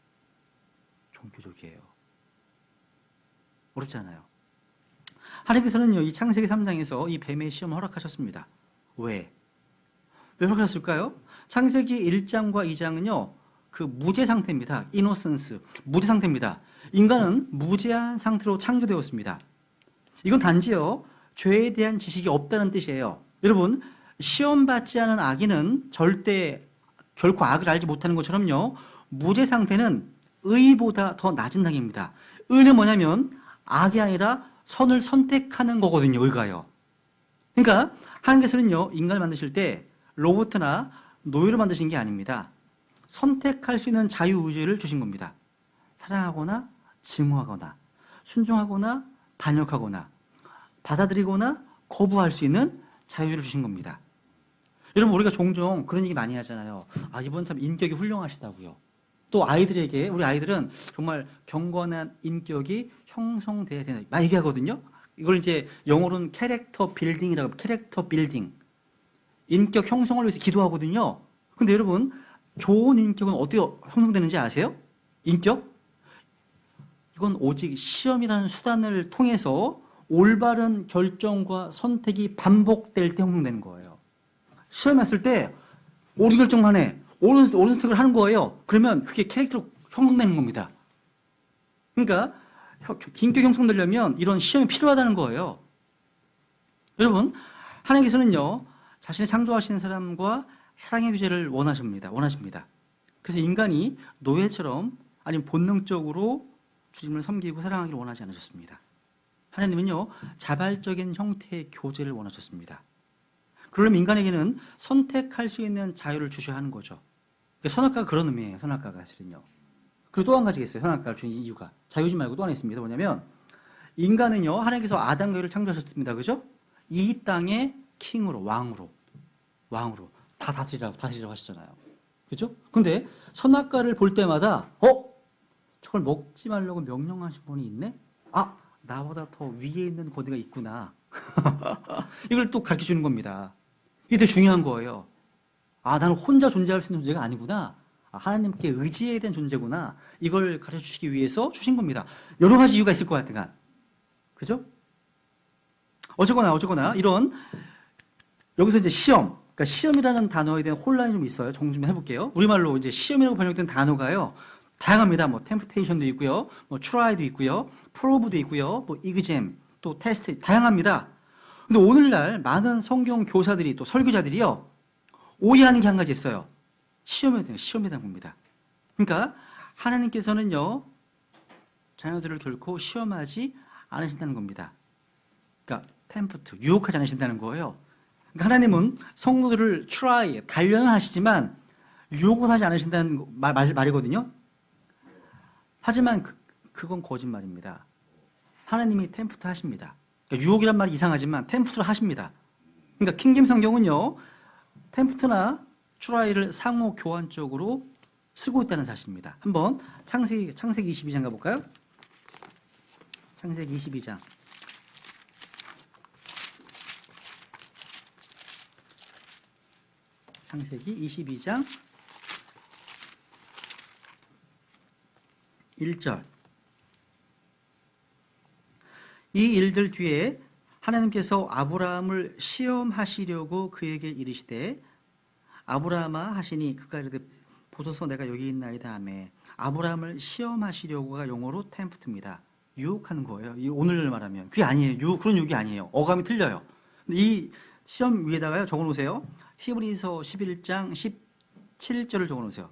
종교적이에요. 어렵잖아요. 하나님께서는요, 이 창세기 3장에서 이 뱀의 시험을 허락하셨습니다. 왜 허락하셨을까요? 창세기 1장과 2장은요, 그 무죄 상태입니다. 이노센스, 무죄 상태입니다. 인간은 무죄한 상태로 창조되었습니다. 이건 단지요, 죄에 대한 지식이 없다는 뜻이에요. 여러분, 시험받지 않은 아기는 결코 악을 알지 못하는 것처럼요, 무죄 상태는 의보다 더 낮은 단계입니다. 의는 뭐냐면 악이 아니라 선을 선택하는 거거든요. 의가요. 그러니까 하나님께서는요, 인간을 만드실 때 로봇이나 노예로 만드신 게 아닙니다. 선택할 수 있는 자유의지를 주신 겁니다. 사랑하거나 증오하거나 순종하거나 반역하거나 받아들이거나 거부할 수 있는 자유를 주신 겁니다. 여러분, 우리가 종종 그런 얘기 많이 하잖아요. 이분 참 인격이 훌륭하시다고요. 또 우리 아이들은 정말 경건한 인격이 형성돼야 된다, 막 얘기하거든요. 이걸 이제 영어로는 캐릭터 빌딩이라고, 캐릭터 빌딩. 인격 형성을 위해서 기도하거든요. 근데 여러분, 좋은 인격은 어떻게 형성되는지 아세요? 인격? 이건 오직 시험이라는 수단을 통해서 올바른 결정과 선택이 반복될 때 형성되는 거예요. 시험에 왔을 때 옳은 결정만 해. 옳은 선택을 하는 거예요. 그러면 그게 캐릭터로 형성되는 겁니다. 그러니까 인격 형성되려면 이런 시험이 필요하다는 거예요. 여러분, 하나님께서는요, 자신의 창조하신 사람과 사랑의 교제를 원하십니다. 그래서 인간이 노예처럼 아니면 본능적으로 주님을 섬기고 사랑하기를 원하지 않으셨습니다. 하나님은요, 자발적인 형태의 교제를 원하셨습니다. 그러면 인간에게는 선택할 수 있는 자유를 주셔야 하는 거죠. 선악과가 그런 의미예요. 선악과가 사실은요. 그리고 또 한 가지가 있어요. 선악과를 준 이유가. 자유지 말고 또 하나 있습니다. 뭐냐면 인간은요, 하나님께서 아담과 이를 창조하셨습니다. 그죠? 이 땅의 킹으로, 왕으로 다 다스리라고 하셨잖아요. 그죠? 근데 선악과를 볼 때마다 저걸 먹지 말라고 명령하신 분이 있네? 아, 나보다 더 위에 있는 거대가 있구나. 이걸 또 가르쳐 주는 겁니다. 이게 되게 중요한 거예요. 아, 나는 혼자 존재할 수 있는 존재가 아니구나. 아, 하나님께 의지해야 되는 존재구나. 이걸 가르쳐 주시기 위해서 주신 겁니다. 여러 가지 이유가 있을 것 같으간. 그죠? 어쨌거나 이런 여기서 이제 시험, 그러니까 시험이라는 단어에 대한 혼란이 좀 있어요. 정리 좀 해볼게요. 우리말로 이제 시험이라고 번역된 단어가요, 다양합니다. 뭐 temptation도 있고요, 뭐 try도 있고요, prove도 있고요, 뭐 exam, 또 test, 다양합니다. 근데 오늘날 많은 성경 교사들이 또 설교자들이요, 오해하는 게 한 가지 있어요. 시험이라는 겁니다. 그러니까 하나님께서는요, 자녀들을 결코 시험하지 않으신다는 겁니다. 그러니까 tempt, 유혹하지 않으신다는 거예요. 그러니까 하나님은 성도들을 try, 단련을 하시지만 유혹을 하지 않으신다는 말이거든요. 하지만 그건 거짓말입니다. 하나님이 템프트 하십니다. 그러니까 유혹이란 말이 이상하지만 템프트를 하십니다. 그러니까 킹김 성경은요, 템프트나 트라이를 상호 교환적으로 쓰고 있다는 사실입니다. 한번 창세기 22장 가볼까요? 창세기 22장. 창세기 22장 1절. 이 일들 뒤에 하나님께서 아브라함을 시험하시려고 그에게 이르시되 아브라함아 하시니 그가 이르되 보소서 내가 여기 있나이다 하매 아브라함을 시험하시려고가 영어로 템프트입니다. 유혹하는 거예요. 이 오늘 말하면 그게 아니에요. 그런 유혹이 아니에요. 어감이 틀려요. 이 시험 위에다가요 적어놓으세요. 히브리서 11장 17절을 적어놓으세요.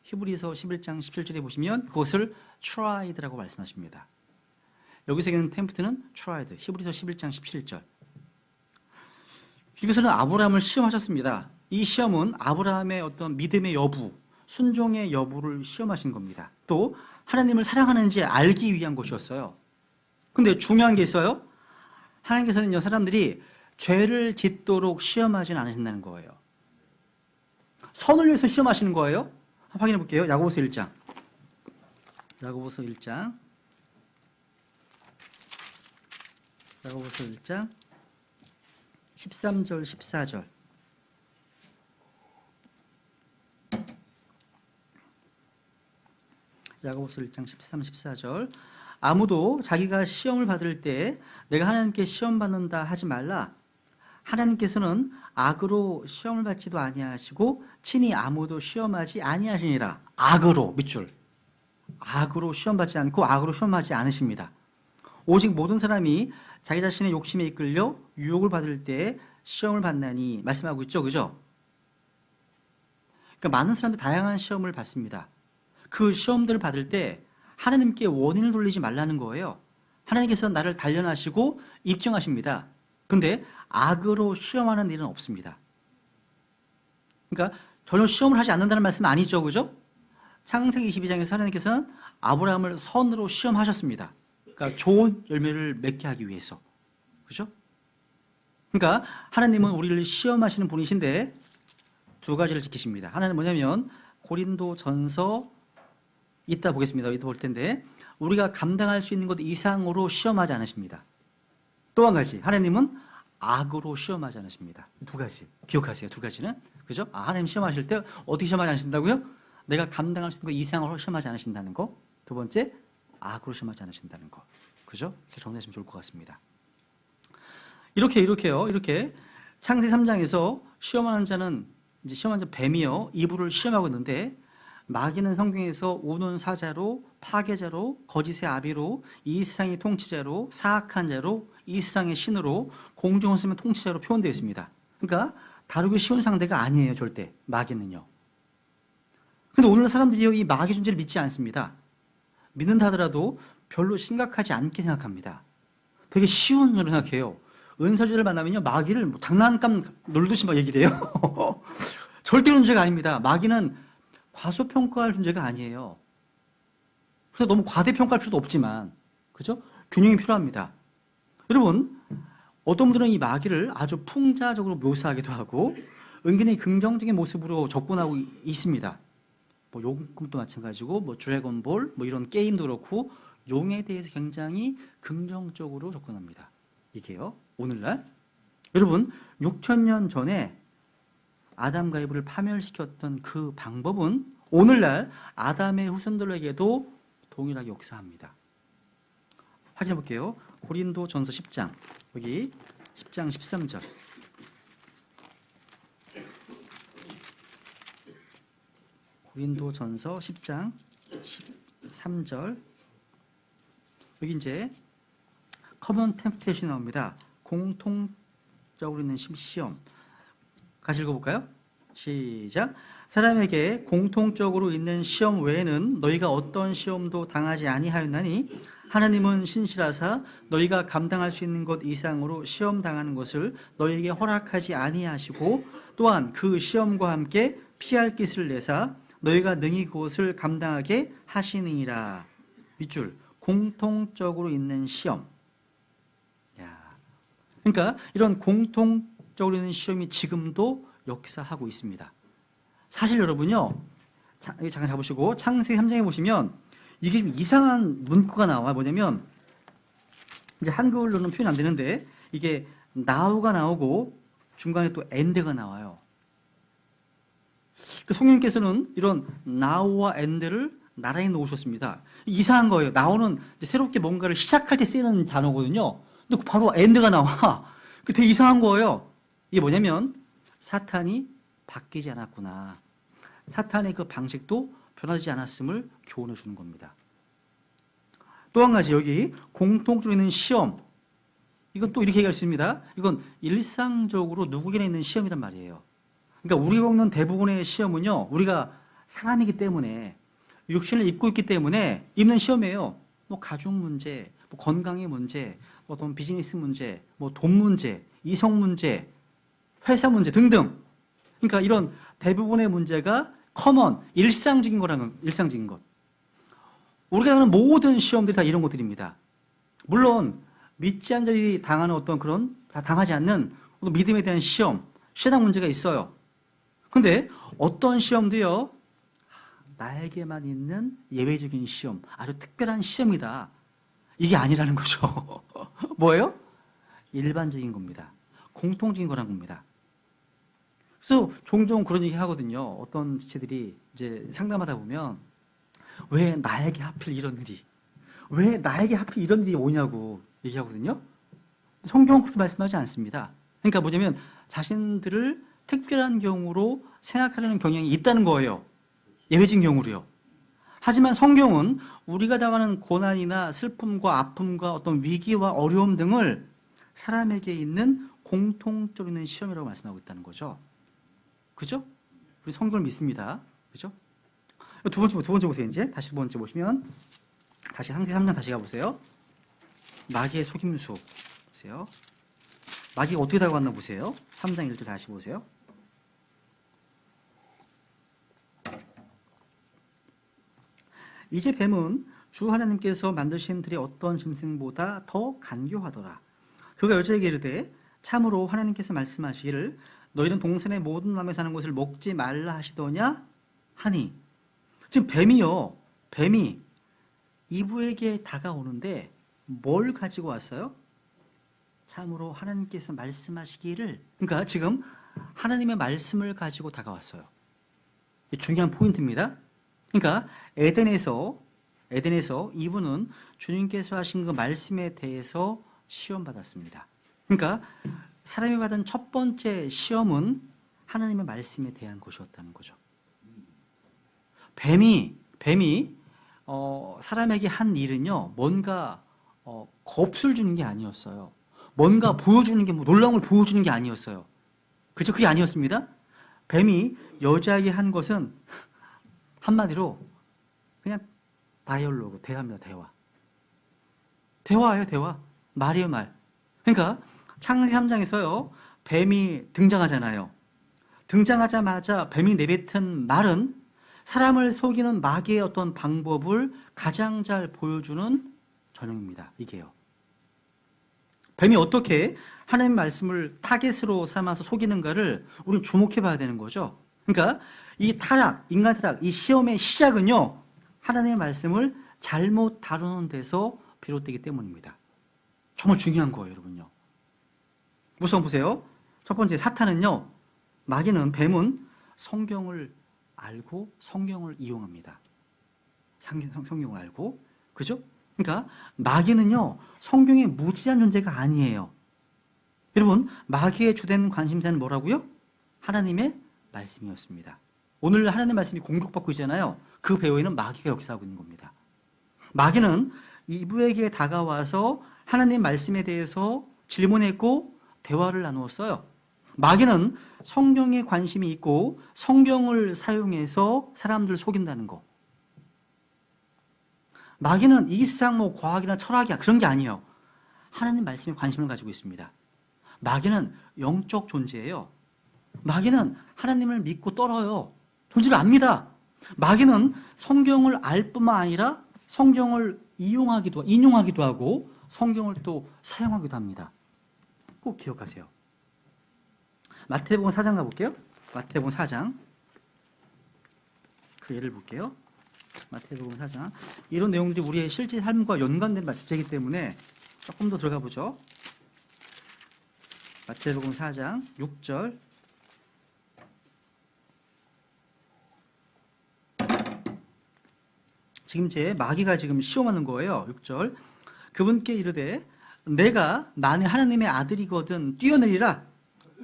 히브리서 11장 17절에 보시면 그것을 tried라고 말씀하십니다. 여기서 얘기하는 템프트는 tried, 히브리서 11장 17절. 여기서는 아브라함을 시험하셨습니다. 이 시험은 아브라함의 어떤 믿음의 여부, 순종의 여부를 시험하신 겁니다. 또 하나님을 사랑하는지 알기 위한 것이었어요. 근데 중요한 게 있어요. 하나님께서는요, 사람들이 죄를 짓도록 시험하지는 않으신다는 거예요. 선을 위해서 시험하시는 거예요. 확인해 볼게요. 야고보서 1장. 야고보서 1장 13절 14절. 야고보서 1장 13, 14절. 아무도 자기가 시험을 받을 때 내가 하나님께 시험 받는다 하지 말라. 하나님께서는 악으로 시험을 받지도 아니하시고 친히 아무도 시험하지 아니하시니라. 악으로, 밑줄. 악으로 시험받지 않고 악으로 시험하지 않으십니다. 오직 모든 사람이 자기 자신의 욕심에 이끌려 유혹을 받을 때 시험을 받나니 말씀하고 있죠. 그죠? 그러니까 많은 사람들이 다양한 시험을 받습니다. 그 시험들을 받을 때 하나님께 원인을 돌리지 말라는 거예요. 하나님께서 나를 단련하시고 입증하십니다. 근데 악으로 시험하는 일은 없습니다. 그러니까 전혀 시험을 하지 않는다는 말씀 아니죠. 그죠? 창세기 22장에서 하나님께서는 아브라함을 선으로 시험하셨습니다. 그러니까 좋은 열매를 맺게 하기 위해서. 그죠? 그러니까 하나님은 우리를 시험하시는 분이신데 두 가지를 지키십니다. 하나는 뭐냐면 고린도전서 이따 보겠습니다. 이따 볼 텐데 우리가 감당할 수 있는 것 이상으로 시험하지 않으십니다. 또 한 가지, 하나님은 악으로 시험하지 않으십니다. 두 가지 기억하세요. 두 가지는, 그죠? 하나님 시험하실 때 어떻게 시험하지 않으신다고요? 내가 감당할 수 있는 거 이상으로 시험하지 않으신다는 거. 두 번째, 악으로 시험하지 않으신다는 거. 그죠? 정리하시면 좋을 것 같습니다. 이렇게요. 이렇게 창세기 3장에서 시험하는 자는, 이제 시험하는 자 뱀이요, 이브를 시험하고 있는데, 마귀는 성경에서 우는 사자로, 파괴자로, 거짓의 아비로, 이 세상의 통치자로, 사악한 자로, 이 세상의 신으로, 공중을 쓰면 통치자로 표현되어 있습니다. 그러니까 다루기 쉬운 상대가 아니에요, 절대. 마귀는요. 근데 오늘 사람들이 이 마귀 존재를 믿지 않습니다. 믿는다 하더라도 별로 심각하지 않게 생각합니다. 되게 쉬운 일로 생각해요. 은사주를 만나면요, 마귀를 뭐 장난감 놀듯이 막 얘기를 해요. 절대 그런 존재가 아닙니다. 마귀는 과소평가할 존재가 아니에요. 그래서 너무 과대평가할 필요도 없지만, 그죠? 균형이 필요합니다. 여러분, 어떤 분들은 이 마귀를 아주 풍자적으로 묘사하기도 하고, 은근히 긍정적인 모습으로 접근하고 있습니다. 뭐 용금도 마찬가지고, 뭐 드래곤볼, 뭐 이런 게임도 그렇고, 용에 대해서 굉장히 긍정적으로 접근합니다. 이게요, 오늘날. 여러분, 6,000년 전에 아담과 이브를 파멸시켰던 그 방법은 오늘날 아담의 후손들에게도 동일하게 역사합니다. 확인해 볼게요. 고린도전서 10장, 여기 10장 13절. 고린도전서 10장 13절. 여기 이제 커먼 템프테이션이 나옵니다. 공통적으로 있는 시험. 같이 읽어볼까요? 시작. 사람에게 공통적으로 있는 시험 외에는 너희가 어떤 시험도 당하지 아니하였나니 하나님은 신실하사 너희가 감당할 수 있는 것 이상으로 시험 당하는 것을 너희에게 허락하지 아니하시고 또한 그 시험과 함께 피할 기술을 내사 너희가 능히 그것을 감당하게 하시느니라. 밑줄, 공통적으로 있는 시험. 그러니까 이런 공통적으로 있는 시험이 지금도 역사하고 있습니다. 사실 여러분요, 잠깐 잡으시고 창세기 3장에 보시면 이게 이상한 문구가 나와. 뭐냐면 이제 한글로는 표현 안 되는데 이게 now가 나오고 중간에 또 and가 나와요. 그 성령님께서는 이런 now와 and를 나란히 놓으셨습니다. 이상한 거예요. now는 이제 새롭게 뭔가를 시작할 때 쓰이는 단어거든요. 근데 바로 and가 나와. 되게 이상한 거예요. 이게 뭐냐면 사탄이 바뀌지 않았구나. 사탄의 그 방식도 변하지 않았음을 교훈해 주는 겁니다. 또 한 가지, 여기 공통적으로 있는 시험. 이건 또 이렇게 얘기할 수 있습니다. 이건 일상적으로 누구에게나 있는 시험이란 말이에요. 그러니까 우리가 겪는 대부분의 시험은요, 우리가 사람이기 때문에, 육신을 입고 있기 때문에 있는 시험이에요. 뭐 가족 문제, 뭐 건강의 문제, 어떤 비즈니스 문제, 뭐 돈 문제, 이성 문제, 회사 문제 등등. 그러니까 이런 대부분의 문제가 커먼, 일상적인 거라는, 일상적인 것. 우리가 하는 모든 시험들이 다 이런 것들입니다. 물론 믿지 않는 자들이 당하는 어떤 그런, 다 당하지 않는 믿음에 대한 시험, 신앙 문제가 있어요. 근데 어떤 시험도요, 나에게만 있는 예외적인 시험, 아주 특별한 시험이다. 이게 아니라는 거죠. 뭐예요? 일반적인 겁니다. 공통적인 거란 겁니다. 그래서 종종 그런 얘기 하거든요. 어떤 지체들이 이제 상담하다 보면 왜 나에게 하필 이런 일이, 왜 나에게 하필 이런 일이 오냐고 얘기하거든요. 성경은 그렇게 말씀하지 않습니다. 그러니까 뭐냐면 자신들을 특별한 경우로 생각하려는 경향이 있다는 거예요. 예외적인 경우로요. 하지만 성경은 우리가 당하는 고난이나 슬픔과 아픔과 어떤 위기와 어려움 등을 사람에게 있는 공통적으로 있는 시험이라고 말씀하고 있다는 거죠. 그죠? 우리 성경을 믿습니다. 그죠? 두 번째 보세요. 이제 다시 두 번째 보시면 다시 창세기 3장 다시 가보세요. 마귀의 속임수 보세요. 마귀가 어떻게 다가왔나 보세요. 3장 1절 다시 보세요. 이제 뱀은 주 하나님께서 만드신 들의 어떤 짐승보다 더 간교하더라. 그가 여자에게 이르되 참으로 하나님께서 말씀하시기를 너희는 동산의 모든 나무에 사는 것을 먹지 말라 하시더냐 하니. 지금 뱀이 이브에게 다가오는데 뭘 가지고 왔어요? 참으로 하나님께서 말씀하시기를, 그러니까 지금 하나님의 말씀을 가지고 다가왔어요. 중요한 포인트입니다. 그러니까 에덴에서 이분은 주님께서 하신 그 말씀에 대해서 시험받았습니다. 그러니까 사람이 받은 첫 번째 시험은 하나님의 말씀에 대한 것이었다는 거죠. 뱀이 사람에게 한 일은요, 뭔가 겁을 주는 게 아니었어요. 뭔가 보여주는 게, 놀라운 걸 보여주는 게 아니었어요. 그죠? 그게 아니었습니다. 뱀이 여자에게 한 것은 한마디로 그냥 다이얼로그, 대화입니다. 대화예요, 대화. 말이에요, 말. 그러니까 창세기 3장에서요, 뱀이 등장하잖아요. 등장하자마자 뱀이 내뱉은 말은 사람을 속이는 마귀의 어떤 방법을 가장 잘 보여주는 전형입니다. 이게요. 뱀이 어떻게 하나님의 말씀을 타겟으로 삼아서 속이는가를 우리는 주목해 봐야 되는 거죠. 그러니까 이 타락, 인간 타락, 이 시험의 시작은요, 하나님의 말씀을 잘못 다루는 데서 비롯되기 때문입니다. 정말 중요한 거예요, 여러분요. 우선 보세요. 첫 번째, 사탄은요, 마귀는, 뱀은 성경을 알고 성경을 이용합니다. 성경을 알고, 그죠? 그러니까 마귀는요, 성경의 무지한 존재가 아니에요. 여러분, 마귀의 주된 관심사는 뭐라고요? 하나님의 말씀이었습니다. 오늘 하나님의 말씀이 공격받고 있잖아요. 그 배후에는 마귀가 역사하고 있는 겁니다. 마귀는 이브에게 다가와서 하나님 말씀에 대해서 질문했고 대화를 나누었어요. 마귀는 성경에 관심이 있고 성경을 사용해서 사람들을 속인다는 거. 마귀는 이 세상 과학이나 철학이야 그런 게 아니에요. 하나님 말씀에 관심을 가지고 있습니다. 마귀는 영적 존재예요. 마귀는 하나님을 믿고 떨어요. 존재를 압니다. 마귀는 성경을 알 뿐만 아니라 성경을 인용하기도 하고 성경을 또 사용하기도 합니다. 꼭 기억하세요. 마태복음 4장 가볼게요. 마태복음 4장. 그 예를 볼게요. 마태복음 4장. 이런 내용들이 우리의 실제 삶과 연관된 주제이기 때문에 조금 더 들어가 보죠. 마태복음 4장 6절. 지금 마귀가 지금 시험하는 거예요. 6절. 그분께 이르되 내가 만일 하나님의 아들이거든 뛰어내리라.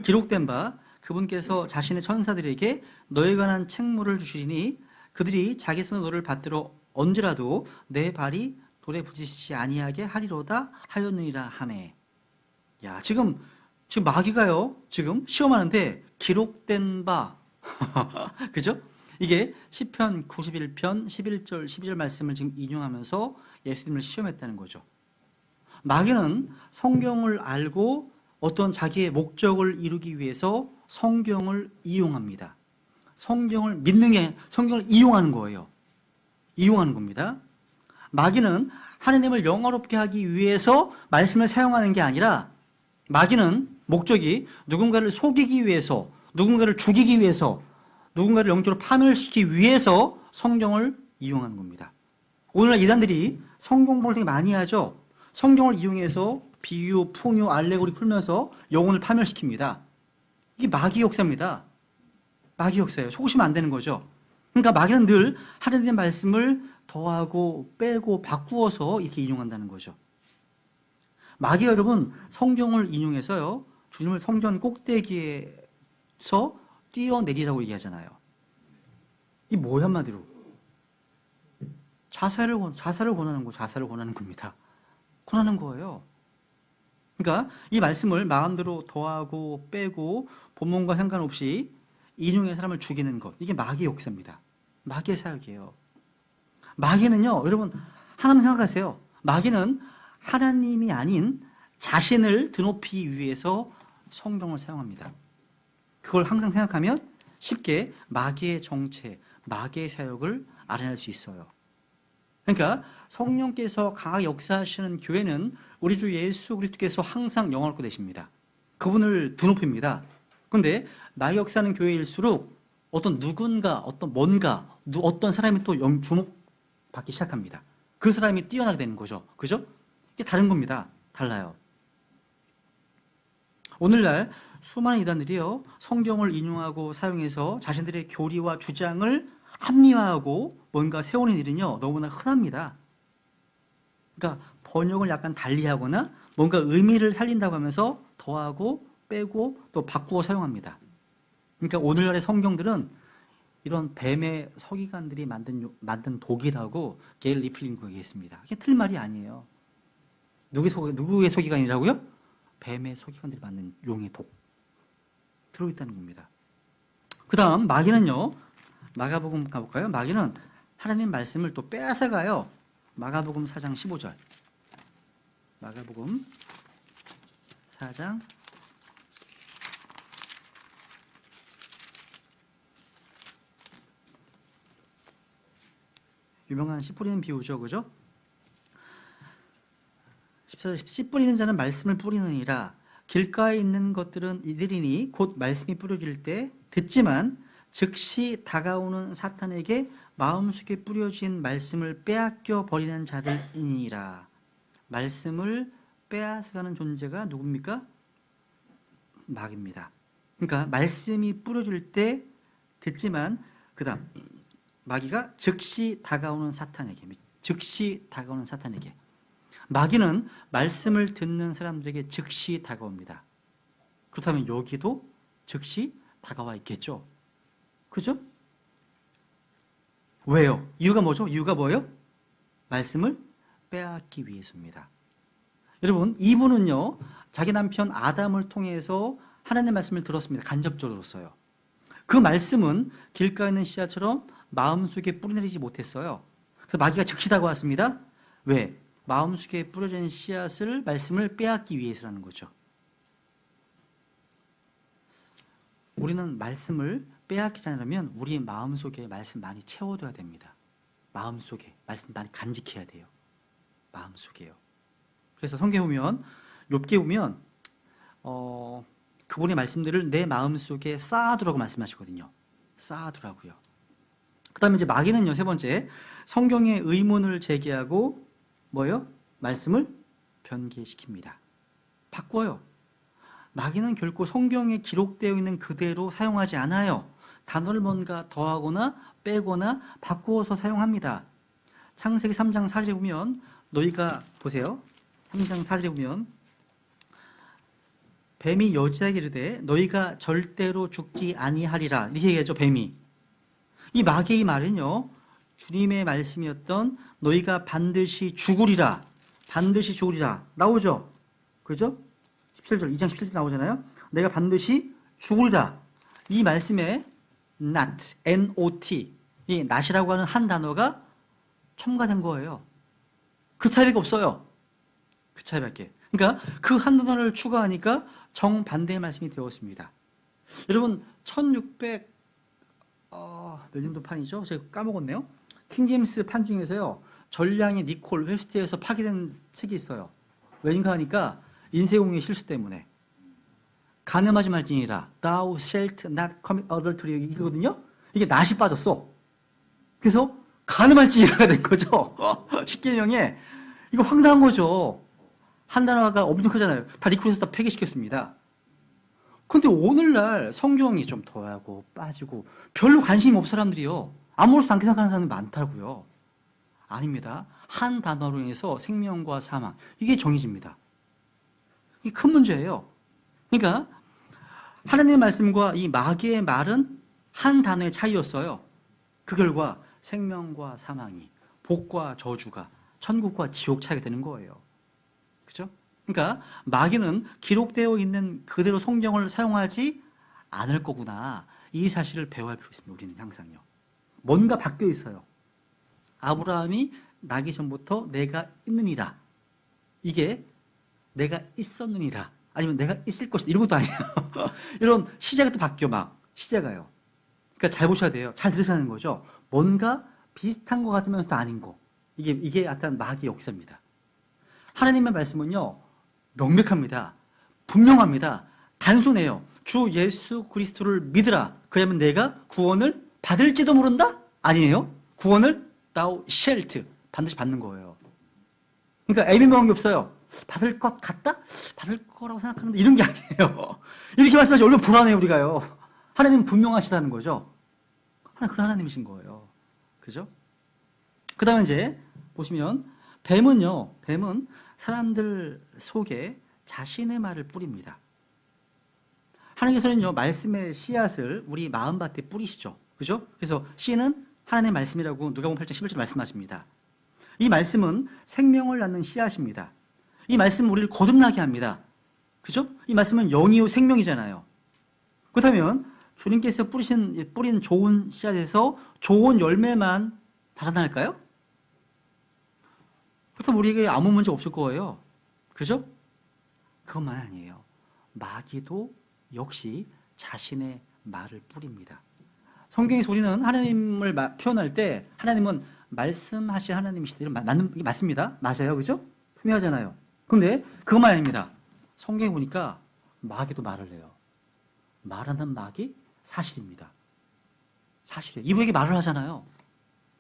기록된 바 그분께서 자신의 천사들에게 너에 관한 책무를 주시니 그들이 자기 손으로 너를 받들어 언제라도 내 발이 돌에 부딪히지 아니하게 하리로다 하였느니라 하매. 야, 지금 마귀가요. 지금 시험하는데 기록된 바 그죠? 이게 시편 91편 11절 12절 말씀을 지금 인용하면서 예수님을 시험했다는 거죠. 마귀는 성경을 알고 어떤 자기의 목적을 이루기 위해서 성경을 이용합니다. 성경을 믿는 게 성경을 이용하는 거예요. 이용하는 겁니다. 마귀는 하나님을 영화롭게 하기 위해서 말씀을 사용하는 게 아니라 마귀는 목적이 누군가를 속이기 위해서, 누군가를 죽이기 위해서, 누군가를 영적으로 파멸시키기 위해서 성경을 이용하는 겁니다. 오늘날 이단들이 성경 공부를 되게 많이 하죠. 성경을 이용해서 비유, 풍유, 알레고리 풀면서 영혼을 파멸시킵니다. 이게 마귀 역사입니다. 마귀 역사예요. 속으시면 안 되는 거죠. 그러니까 마귀는 늘 하나님의 말씀을 더하고 빼고 바꾸어서 이렇게 인용한다는 거죠. 마귀가 여러분 성경을 인용해서요. 주님을 성전 꼭대기에서 뛰어내리라고 얘기하잖아요. 이 뭐야 한마디로? 자살을 권하는 겁니다. 권하는 거예요. 그러니까 이 말씀을 마음대로 더하고 빼고 본문과 상관없이 인용해 사람을 죽이는 것, 이게 마귀의 역사입니다. 마귀의 사역이에요. 마귀는요, 여러분 하나님 생각하세요. 마귀는 하나님이 아닌 자신을 드높이기 위해서 성경을 사용합니다. 그걸 항상 생각하면 쉽게 마귀의 정체, 마귀의 사역을 알아낼 수 있어요. 그러니까 성령께서 강하게 역사하시는 교회는 우리 주 예수 그리스도께서 항상 영원하고 되십니다. 그분을 드높입니다. 그런데 나의 역사하는 교회일수록 어떤 누군가, 어떤 사람이 또 주목받기 시작합니다. 그 사람이 뛰어나게 되는 거죠. 그죠? 이게 다른 겁니다. 달라요. 오늘날 수많은 이단들이요, 성경을 인용하고 사용해서 자신들의 교리와 주장을 합리화하고 뭔가 세우는 일은요, 너무나 흔합니다. 그러니까 번역을 약간 달리하거나 뭔가 의미를 살린다고 하면서 더하고 빼고 또 바꾸어 사용합니다. 그러니까 오늘날의 성경들은 이런 뱀의 서기관들이 만든 독이라고 게일 리플링크가 얘기했습니다. 이게 틀린 말이 아니에요. 누구의 서기관이라고요? 뱀의 서기관들이 만든 용의 독. 들어있다는 겁니다. 그 다음 마귀는요, 마가복음 가볼까요? 마귀는 하나님 말씀을 또 빼앗아가요. 마가복음 4장 15절. 마가복음 4장 유명한 씨 뿌리는 비유죠, 그죠? 14절, 씨 뿌리는 자는 말씀을 뿌리느니라. 길가에 있는 것들은 이들이니 곧 말씀이 뿌려질 때 듣지만 즉시 다가오는 사탄에게 마음속에 뿌려진 말씀을 빼앗겨 버리는 자들이니라. 말씀을 빼앗아가는 존재가 누굽니까? 마귀입니다. 그러니까 말씀이 뿌려질 때 듣지만 그 다음 마귀가 즉시 다가오는 사탄에게, 마귀는 말씀을 듣는 사람들에게 즉시 다가옵니다. 그렇다면 여기도 즉시 다가와 있겠죠. 그죠? 왜요? 이유가 뭐죠? 이유가 뭐예요? 말씀을 빼앗기 위해서입니다. 여러분, 이분은요, 자기 남편 아담을 통해서 하나님의 말씀을 들었습니다. 간접적으로 들었어요. 그 말씀은 길가에 있는 씨앗처럼 마음속에 뿌리내리지 못했어요. 그래서 마귀가 즉시 다가왔습니다. 왜? 마음속에 뿌려진 씨앗을, 말씀을 빼앗기 위해서라는 거죠. 우리는 말씀을 빼앗기지 않으려면 우리 마음속에 말씀 많이 채워둬야 됩니다. 마음속에 말씀 많이 간직해야 돼요. 마음속에요. 그래서 성경에 보면, 욥기에 보면 그분의 말씀들을 내 마음속에 쌓아두라고 말씀하시거든요. 쌓아두라고요. 그 다음에 이제 마귀는요, 세 번째, 성경의 의문을 제기하고 뭐예요? 말씀을 변개시킵니다. 바꿔요. 마귀는 결코 성경에 기록되어 있는 그대로 사용하지 않아요. 단어를 뭔가 더하거나 빼거나 바꾸어서 사용합니다. 창세기 3장 4절에 보면 너희가 보세요. 3장 4절에 보면 뱀이 여자에게 이르되 너희가 절대로 죽지 아니하리라 이렇게 얘기하죠. 뱀이. 이 마귀의 말은요, 주님의 말씀이었던 너희가 반드시 죽으리라, 반드시 죽으리라 나오죠. 그죠? 17절, 2장 17절 나오잖아요. 내가 반드시 죽으리라. 이 말씀에 not, not, 이 not이라고 하는 한 단어가 첨가된 거예요. 그 차이밖에 없어요. 그 차이밖에. 그러니까 그 한 단어를 추가하니까 정반대의 말씀이 되었습니다. 여러분 1600 몇 년도 판이죠? 제가 까먹었네요. 킹제임스 판 중에서요, 전량의 니콜 웨스트에서 파기된 책이 있어요. 왜인가 하니까 인쇄공의 실수 때문에. 간음하지 말지니라 thou shalt not commit adultery 이거거든요. 이게 낫이 빠졌어. 그래서 간음할지니라가 된 거죠. 십계명에. 이거 황당한 거죠. 한 단어가 엄청 크잖아요. 다 니콜에서 다 폐기시켰습니다. 근데 오늘날 성경이 좀 더하고 빠지고 별로 관심이 없는 사람들이요, 아무렇지도 않게 생각하는 사람이 많다고요. 아닙니다. 한 단어로 인해서 생명과 사망, 이게 정해집니다. 이게 큰 문제예요. 그러니까 하나님의 말씀과 이 마귀의 말은 한 단어의 차이였어요. 그 결과 생명과 사망이, 복과 저주가, 천국과 지옥 차이가 되는 거예요. 그죠? 그러니까 마귀는 기록되어 있는 그대로 성경을 사용하지 않을 거구나, 이 사실을 배워야 할 필요가 있습니다. 우리는 항상요. 뭔가 바뀌어 있어요. 아브라함이 나기 전부터 내가 있느니라, 이게 내가 있었느니라, 아니면 내가 있을 것이다, 이런 것도 아니에요. 이런 시제가 또 바뀌어, 막 시제가요. 그러니까 잘 보셔야 돼요. 잘 들으시는 거죠. 뭔가 비슷한 것 같으면서도 아닌 거, 이게 약간 마귀의 역사입니다. 하나님의 말씀은요, 명백합니다. 분명합니다. 단순해요. 주 예수 그리스도를 믿으라, 그러면 내가 구원을 받을지도 모른다? 아니에요. 구원을 thou shalt, 반드시 받는 거예요. 그러니까 애매모호한 게 없어요. 받을 것 같다? 받을 거라고 생각하는데 이런 게 아니에요. 이렇게 말씀하시면 얼마나 불안해요, 우리가요. 하나님은 분명하시다는 거죠. 하나님 그런 하나님이신 거예요. 그죠? 그 다음에 이제 보시면 뱀은요, 뱀은 사람들 속에 자신의 말을 뿌립니다. 하나님께서는요, 말씀의 씨앗을 우리 마음밭에 뿌리시죠. 그죠? 그래서 씨는 하나님의 말씀이라고 누가복음 8장 11절 말씀하십니다. 이 말씀은 생명을 낳는 씨앗입니다. 이 말씀은 우리를 거듭나게 합니다. 그죠? 이 말씀은 영이요 생명이잖아요. 그렇다면 주님께서 뿌린 좋은 씨앗에서 좋은 열매만 자라날까요? 그렇다면 우리에게 아무 문제 없을 거예요. 그죠? 그것만 아니에요. 마귀도 역시 자신의 말을 뿌립니다. 성경에서 우리는 하나님을 표현할 때 하나님은 말씀하신 하나님이시다. 이게 맞습니다. 맞아요. 그죠? 분명하잖아요. 근데 그것만 아닙니다. 성경에 보니까 마귀도 말을 해요. 말하는 마귀 사실입니다. 사실이에요. 이분에게 말을 하잖아요.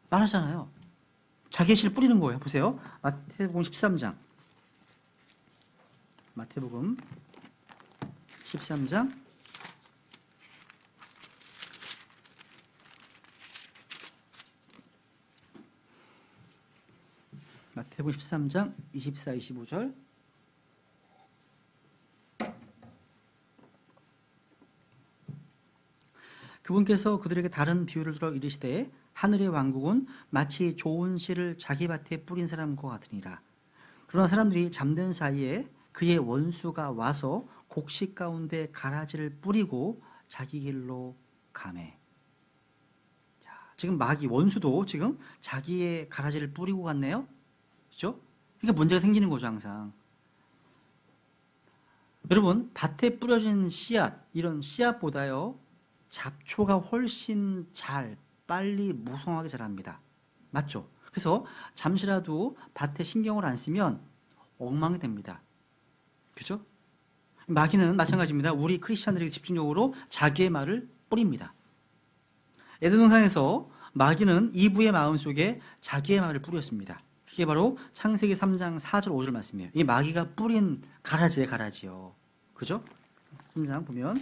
말하잖아요. 자기의 씨를 뿌리는 거예요. 보세요. 마태복음 13장. 마태복음 13장 마태복음 13장 24, 25절. 그분께서 그들에게 다른 비유를 들어 이르시되 하늘의 왕국은 마치 좋은 씨를 자기 밭에 뿌린 사람과 같으니라. 그러나 사람들이 잠든 사이에 그의 원수가 와서 곡식 가운데 가라지를 뿌리고 자기 길로 가매. 자, 지금 마귀 원수도 지금 자기의 가라지를 뿌리고 갔네요. 그렇죠? 그러니까 문제가 생기는 거죠, 항상. 여러분, 밭에 뿌려진 씨앗, 이런 씨앗보다요, 잡초가 훨씬 빨리 무성하게 자랍니다. 맞죠? 그래서 잠시라도 밭에 신경을 안 쓰면 엉망이 됩니다. 그죠? 마귀는 마찬가지입니다. 우리 크리스천들에게 집중적으로 자기의 말을 뿌립니다. 에덴 동산에서 마귀는 이브의 마음속에 자기의 말을 뿌렸습니다. 그게 바로 창세기 3장 4절 5절 말씀이에요. 이 마귀가 뿌린 가라지요. 그죠? 3장 보면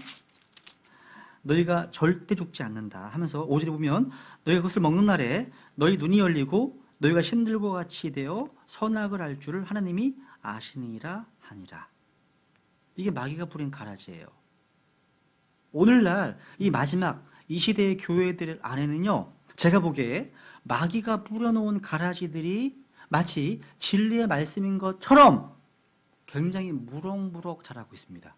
너희가 절대 죽지 않는다 하면서 5절에 보면 너희가 그것을 먹는 날에 너희 눈이 열리고 너희가 신들과 같이 되어 선악을 알 줄을 하나님이 아시니라 하니라. 이게 마귀가 뿌린 가라지예요. 오늘날 이 마지막 이 시대의 교회들 안에는요, 제가 보기에 마귀가 뿌려놓은 가라지들이 마치 진리의 말씀인 것처럼 굉장히 무럭무럭 자라고 있습니다.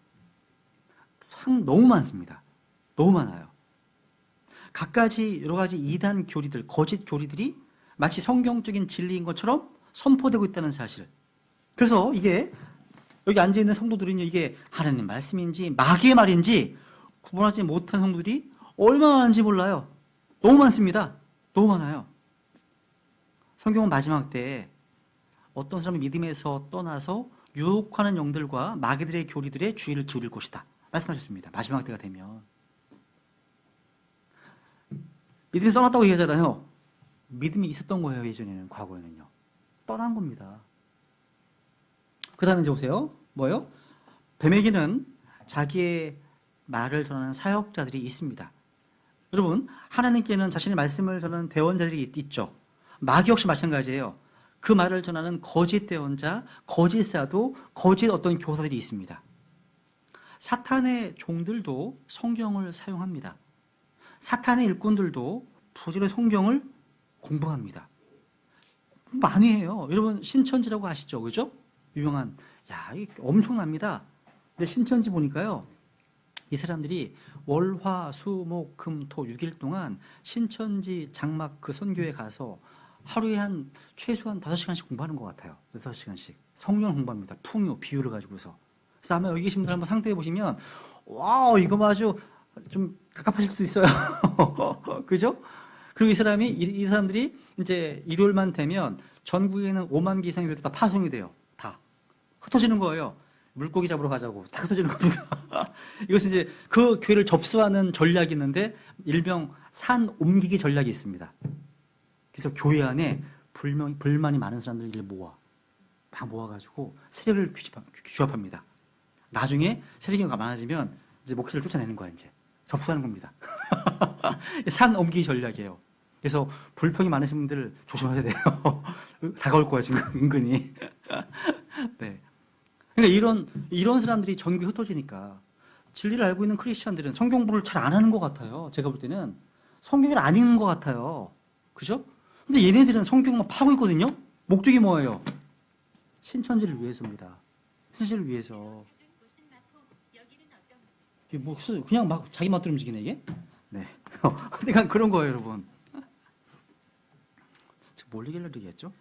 너무 많습니다. 너무 많아요. 여러 가지 이단 교리들, 거짓 교리들이 마치 성경적인 진리인 것처럼 선포되고 있다는 사실. 그래서 이게 여기 앉아있는 성도들은요, 이게 하나님 말씀인지 마귀의 말인지 구분하지 못한 성도들이 얼마나 많은지 몰라요. 너무 많습니다. 너무 많아요. 성경은 마지막 때에 어떤 사람이 믿음에서 떠나서 유혹하는 영들과 마귀들의 교리들의 주의를 기울일 것이다 말씀하셨습니다. 마지막 때가 되면. 믿음이 떠났다고 얘기하잖아요. 믿음이 있었던 거예요. 예전에는, 과거에는요. 떠난 겁니다. 그 다음에 이제 보세요. 뭐예요? 뱀에게는 자기의 말을 전하는 사역자들이 있습니다. 여러분, 하나님께는 자신의 말씀을 전하는 대언자들이 있죠. 마귀 역시 마찬가지예요. 그 말을 전하는 거짓 대언자, 거짓 사도, 거짓 어떤 교사들이 있습니다. 사탄의 종들도 성경을 사용합니다. 사탄의 일꾼들도 부지런히 성경을 공부합니다. 많이 해요. 여러분, 신천지라고 아시죠? 그죠? 유명한, 이게 엄청납니다. 근데 신천지 보니까요, 이 사람들이 월, 화, 수, 목, 금, 토 6일 동안 신천지 장막 그 선교에 가서 하루에 최소한 5시간씩 공부하는 것 같아요. 6시간씩. 성경을 공부합니다. 풍요, 비유를 가지고서. 그래서 아마 여기 계신 분들 한번 상대해 보시면, 와우, 이거 아주 좀 갑갑하실 수도 있어요. 그죠? 그리고 이 사람들이 이제 일요일만 되면 전국에는 5만 개 이상의 교회도 다 파송이 돼요. 다. 흩어지는 거예요. 물고기 잡으러 가자고. 다 흩어지는 겁니다. 이것은 이제 그 교회를 접수하는 전략이 있는데 일명 산 옮기기 전략이 있습니다. 그래서 교회 안에 불만이 많은 사람들을 모아. 막 모아가지고 세력을 규합합니다. 나중에 세력이 많아지면 이제 목회를 쫓아내는 거야, 이제. 접수하는 겁니다. 산 옮기기 전략이에요. 그래서 불평이 많으신 분들 조심하셔야 돼요. 다가올 거야, 지금, 은근히. 네. 그러니까 이런 사람들이 전국에 흩어지니까 진리를 알고 있는 크리스천들은 성경 공부를 잘 안 하는 것 같아요. 제가 볼 때는 성경을 안 읽는 것 같아요. 그죠? 근데 얘네들은 성경만 파고 있거든요? 목적이 뭐예요? 신천지를 위해서입니다. 신천지를 위해서. 이게 뭐, 그냥 막 자기 맛대로 움직이네, 이게? 네. 그러니까 그런 거예요, 여러분. 지금 뭘 얘기했죠?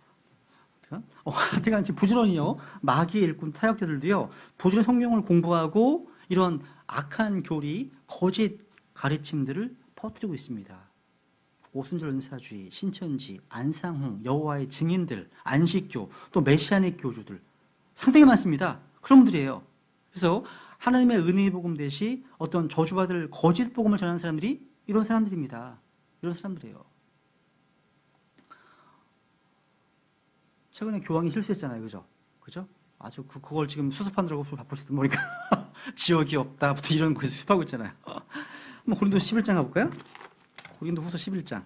하여튼 지금 부지런히요, 마귀의 일꾼 타역자들도요, 부지런히 성경을 공부하고 이런 악한 교리, 거짓 가르침들을 퍼뜨리고 있습니다. 오순절 은사주의, 신천지, 안상홍, 여호와의 증인들, 안식교, 또 메시아닉 교주들 상당히 많습니다. 그런 분들이에요. 그래서 하나님의 은혜의 복음 대신 어떤 저주받을 거짓 복음을 전하는 사람들이 이런 사람들입니다. 이런 사람들이에요. 최근에 교황이 실수했잖아요. 그죠? 그죠? 아주 그걸 지금 수습하느라고 바쁘시던 보니까 지역이 없다부터 이런 거 수습하고 있잖아요. 한번 고린도 11장 가볼까요? 고린도 후서 11장.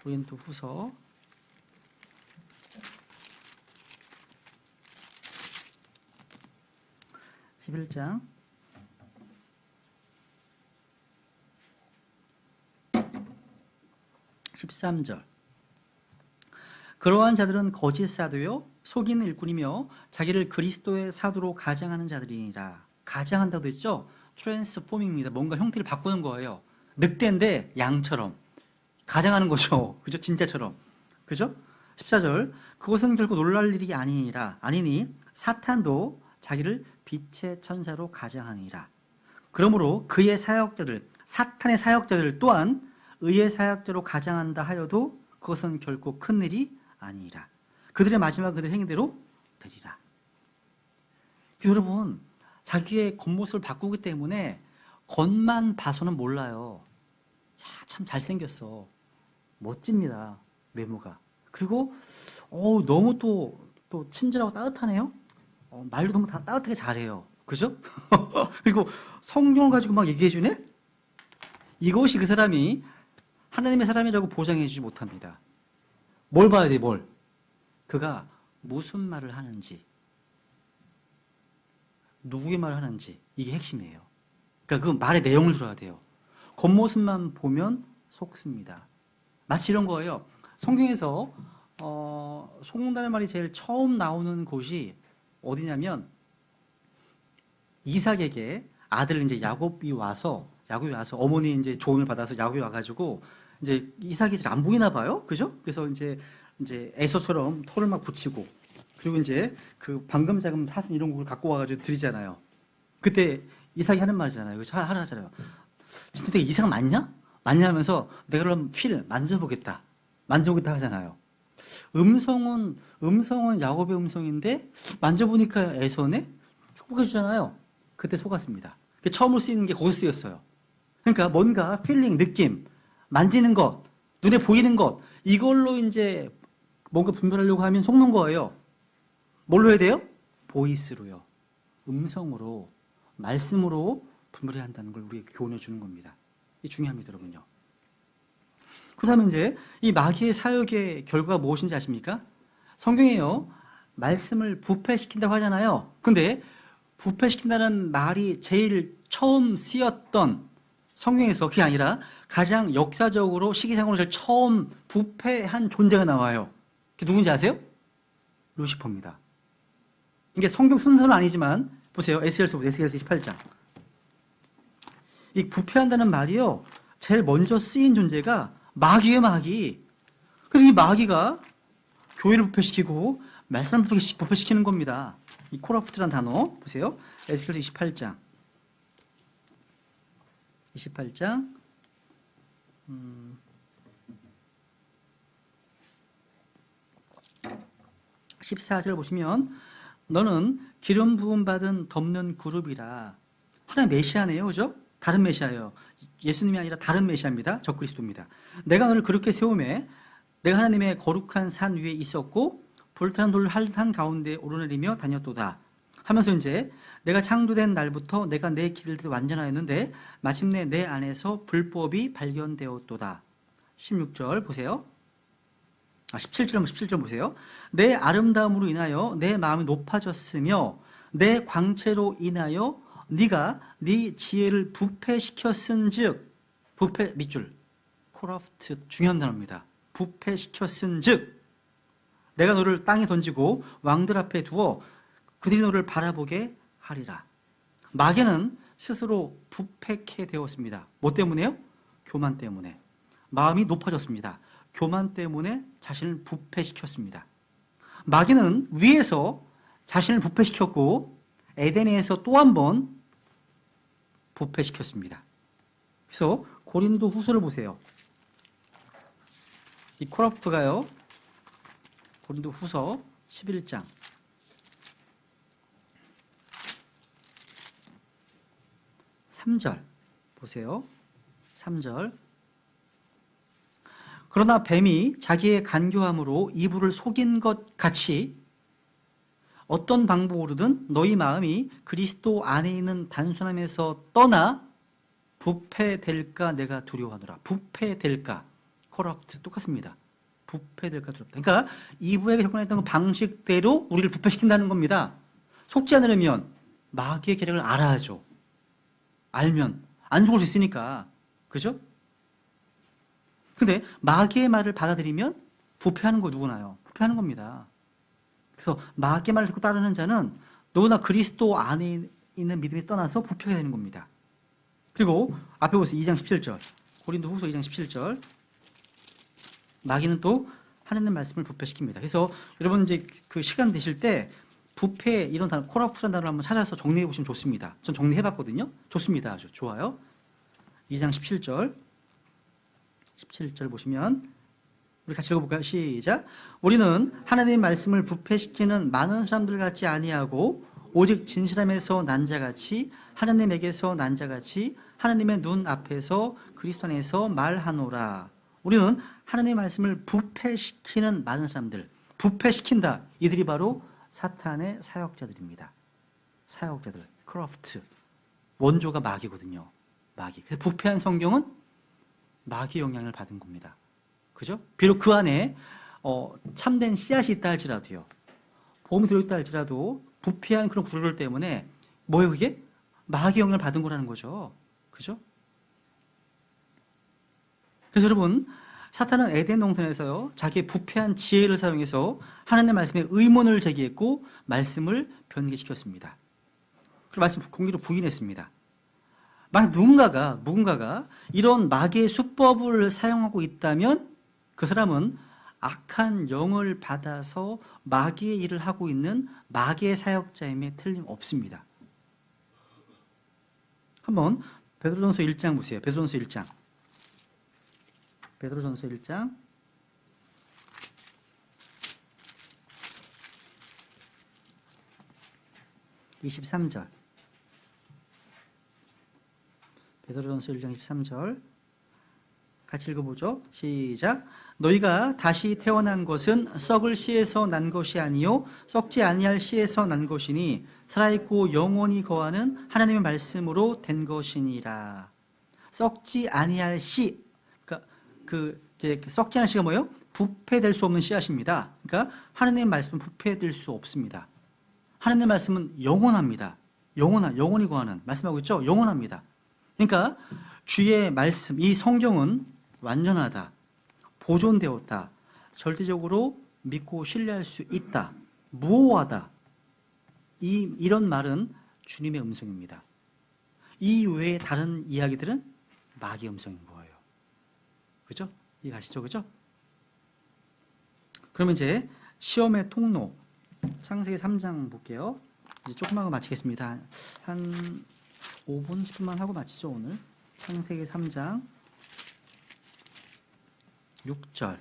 고린도 후서 11장 13절. 그러한 자들은 거짓 사도요 속이는 일꾼이며 자기를 그리스도의 사도로 가장하는 자들이니라. 가장한다고 했죠? 트랜스포밍입니다. 뭔가 형태를 바꾸는 거예요. 늑대인데 양처럼 가장하는 거죠. 그죠? 진짜처럼. 그죠? 14절. 그것은 결국 놀랄 일이 아니니 사탄도 자기를 빛의 천사로 가장하니라. 그러므로 그의 사역자들, 사탄의 사역자들 또한 의의 사역자로 가장한다 하여도 그것은 결코 큰 일이 아니라 그들의 마지막 그들의 행위대로 되리라. 여러분, 자기의 겉모습을 바꾸기 때문에 겉만 봐서는 몰라요. 야, 참 잘생겼어. 멋집니다. 외모가. 그리고 너무 또 친절하고 따뜻하네요. 말도 너무 다 따뜻하게 잘해요. 그죠? 그리고 성경을 가지고 막 얘기해주네? 이것이 그 사람이 하나님의 사람이라고 보장해주지 못합니다. 뭘 봐야 돼, 뭘? 그가 무슨 말을 하는지, 누구의 말을 하는지, 이게 핵심이에요. 그러니까 그 말의 내용을 들어야 돼요. 겉모습만 보면 속습니다. 마치 이런 거예요. 성경에서 속는다는 말이 제일 처음 나오는 곳이 어디냐면 이삭에게 아들 이제 야곱이 와서 어머니 이제 조언을 받아서 야곱이 와가지고 이제 이삭이 잘 안 보이나 봐요, 그죠? 그래서 이제 에서처럼 털을 막 붙이고 그리고 이제 그 방금 잡은 사슴 이런 걸 갖고 와가지고 드리잖아요. 그때 이삭이 하는 말이잖아요. 그죠? 하잖아요. 진짜 내가 이삭 맞냐? 맞냐 하면서 내가 그럼 피를 만져보겠다 하잖아요. 음성은 야곱의 음성인데 만져보니까 에서네? 축복해주잖아요. 그때 속았습니다. 처음으로 쓰이는 게 거기서 쓰였어요. 그러니까 뭔가 필링, 느낌, 만지는 것, 눈에 보이는 것, 이걸로 이제 뭔가 분별하려고 하면 속는 거예요. 뭘로 해야 돼요? 보이스로요. 음성으로, 말씀으로 분별해야 한다는 걸 우리에게 교훈해 주는 겁니다. 이 중요합니다, 여러분요. 그 다음에 이제 이 마귀의 사역의 결과가 무엇인지 아십니까? 성경에요, 말씀을 부패시킨다고 하잖아요. 근데 부패시킨다는 말이 제일 처음 쓰였던 성경에서 그게 아니라 가장 역사적으로 시기상으로 제일 처음 부패한 존재가 나와요. 그게 누군지 아세요? 루시퍼입니다. 이게 성경 순서는 아니지만 보세요. 에스겔서 28장. 이 부패한다는 말이요, 제일 먼저 쓰인 존재가 마귀예요, 마귀. 그리고 이 마귀가 교회를 부패시키고 말씀을 부패시키는 겁니다. 이 코라프트라는 단어 보세요. 에스겔서 28장 14절 보시면 너는 기름 부음 받은 덮는 그룹이라. 하나의 메시아네요, 그죠? 다른 메시아예요. 예수님이 아니라 다른 메시아입니다. 적그리스도입니다. 내가 너를 그렇게 세우매 내가 하나님의 거룩한 산 위에 있었고 불타는 돌 한 가운데 오르내리며 다녔도다 하면서 이제 내가 창조된 날부터 내가 내 길을 완전하였는데 마침내 내 안에서 불법이 발견되었도다. 16절 보세요. 17절 보세요. 내 아름다움으로 인하여 내 마음이 높아졌으며 내 광채로 인하여 네가 네 지혜를 부패시켰은즉 부패 밑줄 코러프트 중요한 단어입니다. 부패시켰은즉 내가 너를 땅에 던지고 왕들 앞에 두어 그들이 너를 바라보게 하리라. 마귀는 스스로 부패케 되었습니다. 뭐 때문에요? 교만 때문에. 마음이 높아졌습니다. 교만 때문에 자신을 부패시켰습니다. 마귀는 위에서 자신을 부패시켰고 에덴에서 또 한 번 부패시켰습니다. 그래서 고린도 후서를 보세요. 이 코러프트가요. 고린도 후서 11장 3절 보세요. 3절 그러나 뱀이 자기의 간교함으로 이불을 속인 것 같이 어떤 방법으로든 너희 마음이 그리스도 안에 있는 단순함에서 떠나 부패될까 내가 두려워하노라. 부패될까. corrupt 똑같습니다. 부패될까 두렵다. 그러니까 이브에게 접근했던 그 방식대로 우리를 부패시킨다는 겁니다. 속지 않으려면 마귀의 계략을 알아야죠. 알면 안 속을 수 있으니까. 그죠? 근데 마귀의 말을 받아들이면 부패하는 거 누구나요? 부패하는 겁니다. 그래서 마귀의 말을 듣고 따르는 자는 너무나 그리스도 안에 있는 믿음이 떠나서 부패가 되는 겁니다. 그리고 앞에 보세요. 2장 17절. 고린도 후서 2장 17절. 마귀는 또 하나님 말씀을 부패시킵니다. 그래서 여러분 이제 그 시간 되실 때 부패 이런 단어, 코러프트라는 단어를 한번 찾아서 정리해 보시면 좋습니다. 전 정리해 봤거든요. 좋습니다. 아주 좋아요. 2장 17절. 17절 보시면 우리 같이 읽어볼까요? 시작. 우리는 하나님의 말씀을 부패시키는 많은 사람들 같지 아니하고 오직 진실함에서 난 자같이 하나님에게서 난 자같이 하나님의 눈 앞에서 그리스도 안에서 말하노라. 우리는 하나님의 말씀을 부패시키는 많은 사람들, 부패시킨다. 이들이 바로 사탄의 사역자들입니다. 사역자들, 크로프트. 원조가 마귀거든요. 마귀. 그래서 부패한 성경은 마귀 영향을 받은 겁니다. 그죠? 비록 그 안에 참된 씨앗이 있다 할지라도요. 보험이 들어있다 할지라도 부패한 그런 구조들 때문에 뭐예요 그게? 마귀 영향을 받은 거라는 거죠. 그죠? 그래서 여러분 사탄은 에덴 동산에서요 자기의 부패한 지혜를 사용해서 하나님의 말씀에 의문을 제기했고 말씀을 변개시켰습니다. 그리고 말씀 공개로 부인했습니다. 만약 누군가가 이런 마귀의 수법을 사용하고 있다면 그 사람은 악한 영을 받아서 마귀의 일을 하고 있는 마귀의 사역자임에 틀림없습니다. 한번 베드로전서 1장 보세요. 베드로전서 1장. 베드로전서 1장 23절. 베드로전서 1장 23절 같이 읽어보죠. 시작. 너희가 다시 태어난 것은 썩을 씨에서 난 것이 아니요 썩지 아니할 씨에서 난 것이니 살아있고 영원히 거하는 하나님의 말씀으로 된 것이니라. 썩지 아니할 씨. 그러니까 이제 썩지 않을 씨가 뭐예요? 부패될 수 없는 씨앗입니다. 그러니까 하나님의 말씀은 부패될 수 없습니다. 하나님의 말씀은 영원합니다. 영원히 거하는 말씀하고 있죠? 영원합니다. 그러니까 주의 말씀, 이 성경은 완전하다, 보존되었다, 절대적으로 믿고 신뢰할 수 있다, 무오하다. 이런 말은 주님의 음성입니다. 이 외에 다른 이야기들은 마귀 음성인 거예요. 그죠? 이해가시죠? 그죠? 그러면 이제 시험의 통로, 창세기 3장 볼게요. 이제 조금만 하고 마치겠습니다. 한 5분, 10분만 하고 마치죠, 오늘. 창세기 3장 6절.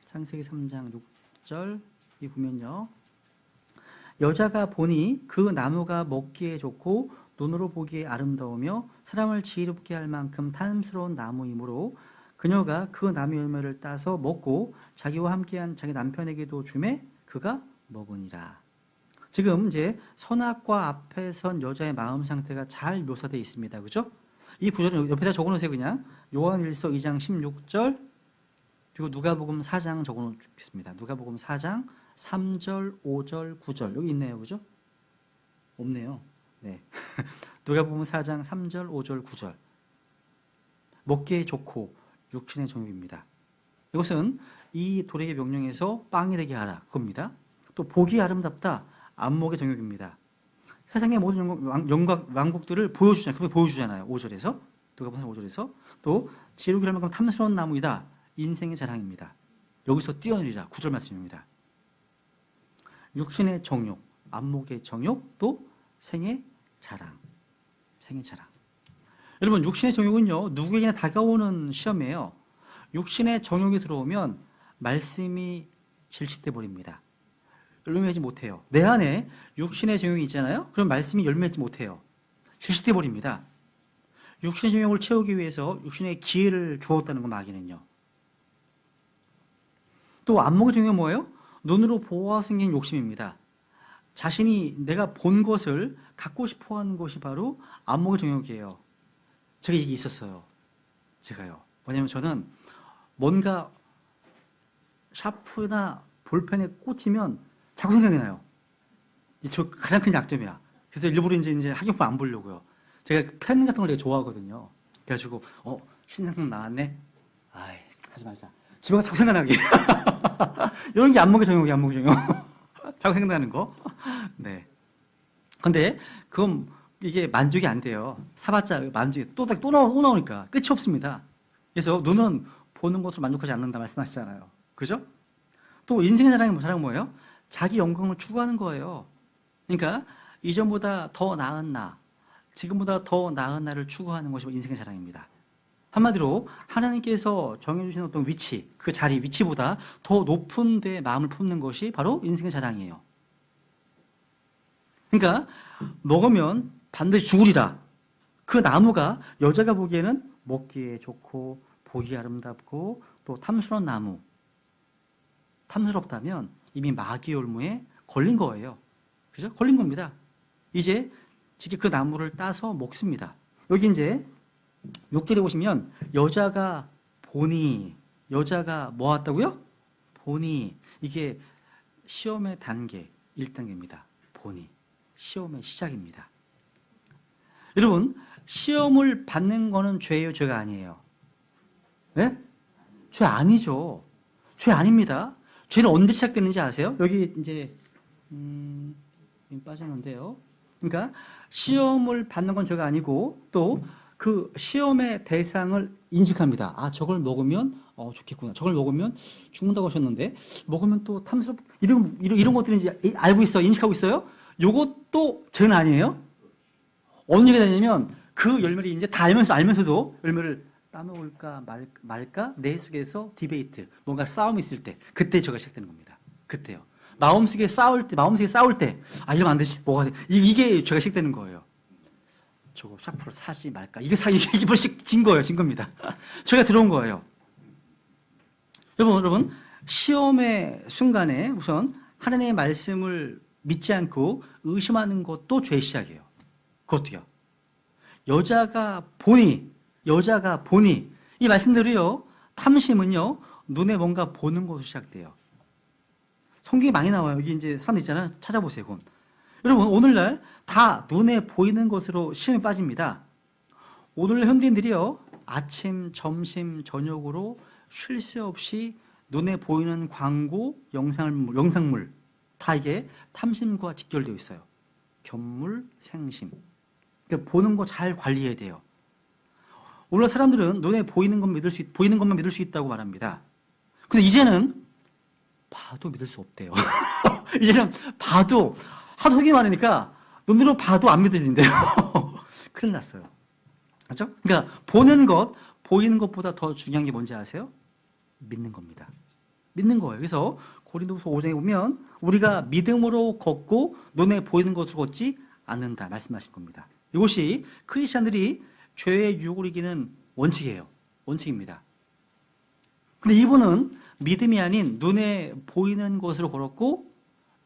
창세기 3장 6절. 이 보면요. 여자가 보니 그 나무가 먹기에 좋고 눈으로 보기에 아름다우며 사람을 지혜롭게 할 만큼 탐스러운 나무이므로 그녀가 그 나무 열매를 따서 먹고 자기와 함께한 자기 남편에게도 주매 그가 먹으니라. 지금 이제 선악과 앞에 선 여자의 마음 상태가 잘 묘사되어 있습니다. 그죠? 이 구절은 옆에다 적어놓으세요. 그냥 요한일서 2장 16절 그리고 누가복음 4장 적어놓겠습니다. 누가복음 4장 3절, 5절, 9절 여기 있네요. 그죠? 없네요. 네. 누가복음 4장 3절, 5절, 9절 먹기에 좋고 육신의 정욕입니다. 이것은 이 돌에게 명령해서 빵이 되게 하라 그겁니다. 또 보기 아름답다 안목의 정욕입니다. 세상의 모든 왕국들을 보여주잖아요. 5절에서 누가복음 5절에서 또 지혜롭게 할 만큼 탐스러운 나무이다. 인생의 자랑입니다. 여기서 뛰어내리라 9절 말씀입니다. 육신의 정욕, 안목의 정욕, 또 생의 자랑. 생의 자랑. 여러분 육신의 정욕은요 누구에게나 다가오는 시험이에요. 육신의 정욕이 들어오면 말씀이 질식돼 버립니다. 열매맺지 못해요. 내 안에 육신의 정욕이 있잖아요. 그럼 말씀이 열매맺지 못해요. 질식돼 버립니다. 육신의 정욕을 채우기 위해서 육신의 기회를 주었다는 거 마귀는요. 또 안목의 정욕은 뭐예요? 눈으로 보아 생긴 욕심입니다. 자신이 내가 본 것을 갖고 싶어하는 것이 바로 안목의 정욕이에요. 제가 이게 있었어요. 제가요. 왜냐하면 저는 뭔가 샤프나 볼펜에 꽂히면 자꾸 생각이 나요. 저 가장 큰 약점이야. 그래서 일부러 이제 학용품 안 보려고요. 제가 펜 같은 걸 되게 좋아하거든요. 그래가지고 신상품 나왔네. 아이 하지 말자. 집에 가서 자꾸 생각나게. 이런 게 안목의 정욕이야. 안목의 정욕. 자꾸 생각나는 거. 네. 근데 그건 이게 만족이 안 돼요. 사봤자 만족이 또 나오니까 끝이 없습니다. 그래서 눈은 보는 것으로 만족하지 않는다 말씀하시잖아요. 그죠? 또 인생의 자랑은 뭐예요? 자기 영광을 추구하는 거예요. 그러니까 이전보다 더 나은 나, 지금보다 더 나은 나를 추구하는 것이 인생의 자랑입니다. 한마디로 하나님께서 정해주신 어떤 위치, 그 자리, 위치보다 더 높은 데 마음을 품는 것이 바로 인생의 자랑이에요. 그러니까 먹으면 반드시 죽으리라. 그 나무가 여자가 보기에는 먹기에 좋고 보기 아름답고 또 탐스러운 나무. 탐스럽다면 이미 마귀의 올무에 걸린 거예요. 그죠? 걸린 겁니다. 이제 직접 그 나무를 따서 먹습니다. 여기 이제 6절에 보시면 여자가 보니, 여자가 뭐 왔다고요? 보니. 이게 시험의 단계 1단계입니다. 보니. 시험의 시작입니다. 여러분, 시험을 받는 거는 죄예요, 죄가 아니에요? 네? 죄 아니죠. 죄 아닙니다. 죄는 언제 시작됐는지 아세요? 여기 이제 빠졌는데요. 그러니까 시험을 받는 건 죄가 아니고 또 그 시험의 대상을 인식합니다. 아, 저걸 먹으면 좋겠구나. 저걸 먹으면 죽는다고 하셨는데 먹으면 또 이런 것들은 이제 알고 있어, 인식하고 있어요. 요것도 죄는 아니에요. 어느 얘기가 되냐면 그 열매를 이제 다 알면서도 열매를 따먹을까 말까 내 속에서 디베이트, 뭔가 싸움이 있을 때 그때 죄가 시작되는 겁니다. 그때요. 마음속에 싸울 때 이러면 안 되지. 뭐가 돼? 이게 죄가 시작되는 거예요. 저거 샤프를 사지 말까? 이게 벌써 진 겁니다. 죄가 들어온 거예요. 여러분, 시험의 순간에 우선 하나님의 말씀을 믿지 않고 의심하는 것도 죄의 시작이에요. 그것도요. 여자가 보니 이 말씀대로요. 탐심은요. 눈에 뭔가 보는 것으로 시작돼요. 성경이 많이 나와요. 여기 이제 사람 있잖아요. 찾아보세요. 그건. 여러분 오늘날 다 눈에 보이는 것으로 시험에 빠집니다. 오늘날 현대인들이요. 아침, 점심, 저녁으로 쉴 새 없이 눈에 보이는 광고, 영상물 다 이게 탐심과 직결되어 있어요. 견물, 생심. 그러니까 보는 거 잘 관리해야 돼요. 오늘날 사람들은 눈에 보이는 것만 믿을 수 있다고 말합니다. 근데 이제는 봐도 믿을 수 없대요. 이제는 봐도 하도 속이 많으니까 눈으로 봐도 안 믿어진대요. 큰일 났어요. 그렇죠? 그러니까 보이는 것보다 더 중요한 게 뭔지 아세요? 믿는 겁니다. 믿는 거예요. 그래서 고린도후서 5장에 보면 우리가 믿음으로 걷고 눈에 보이는 것으로 걷지 않는다 말씀하신 겁니다. 이것이 크리스찬들이 죄의 유혹을 이기는 원칙이에요. 원칙입니다. 근데 이분은 믿음이 아닌 눈에 보이는 곳으로 걸었고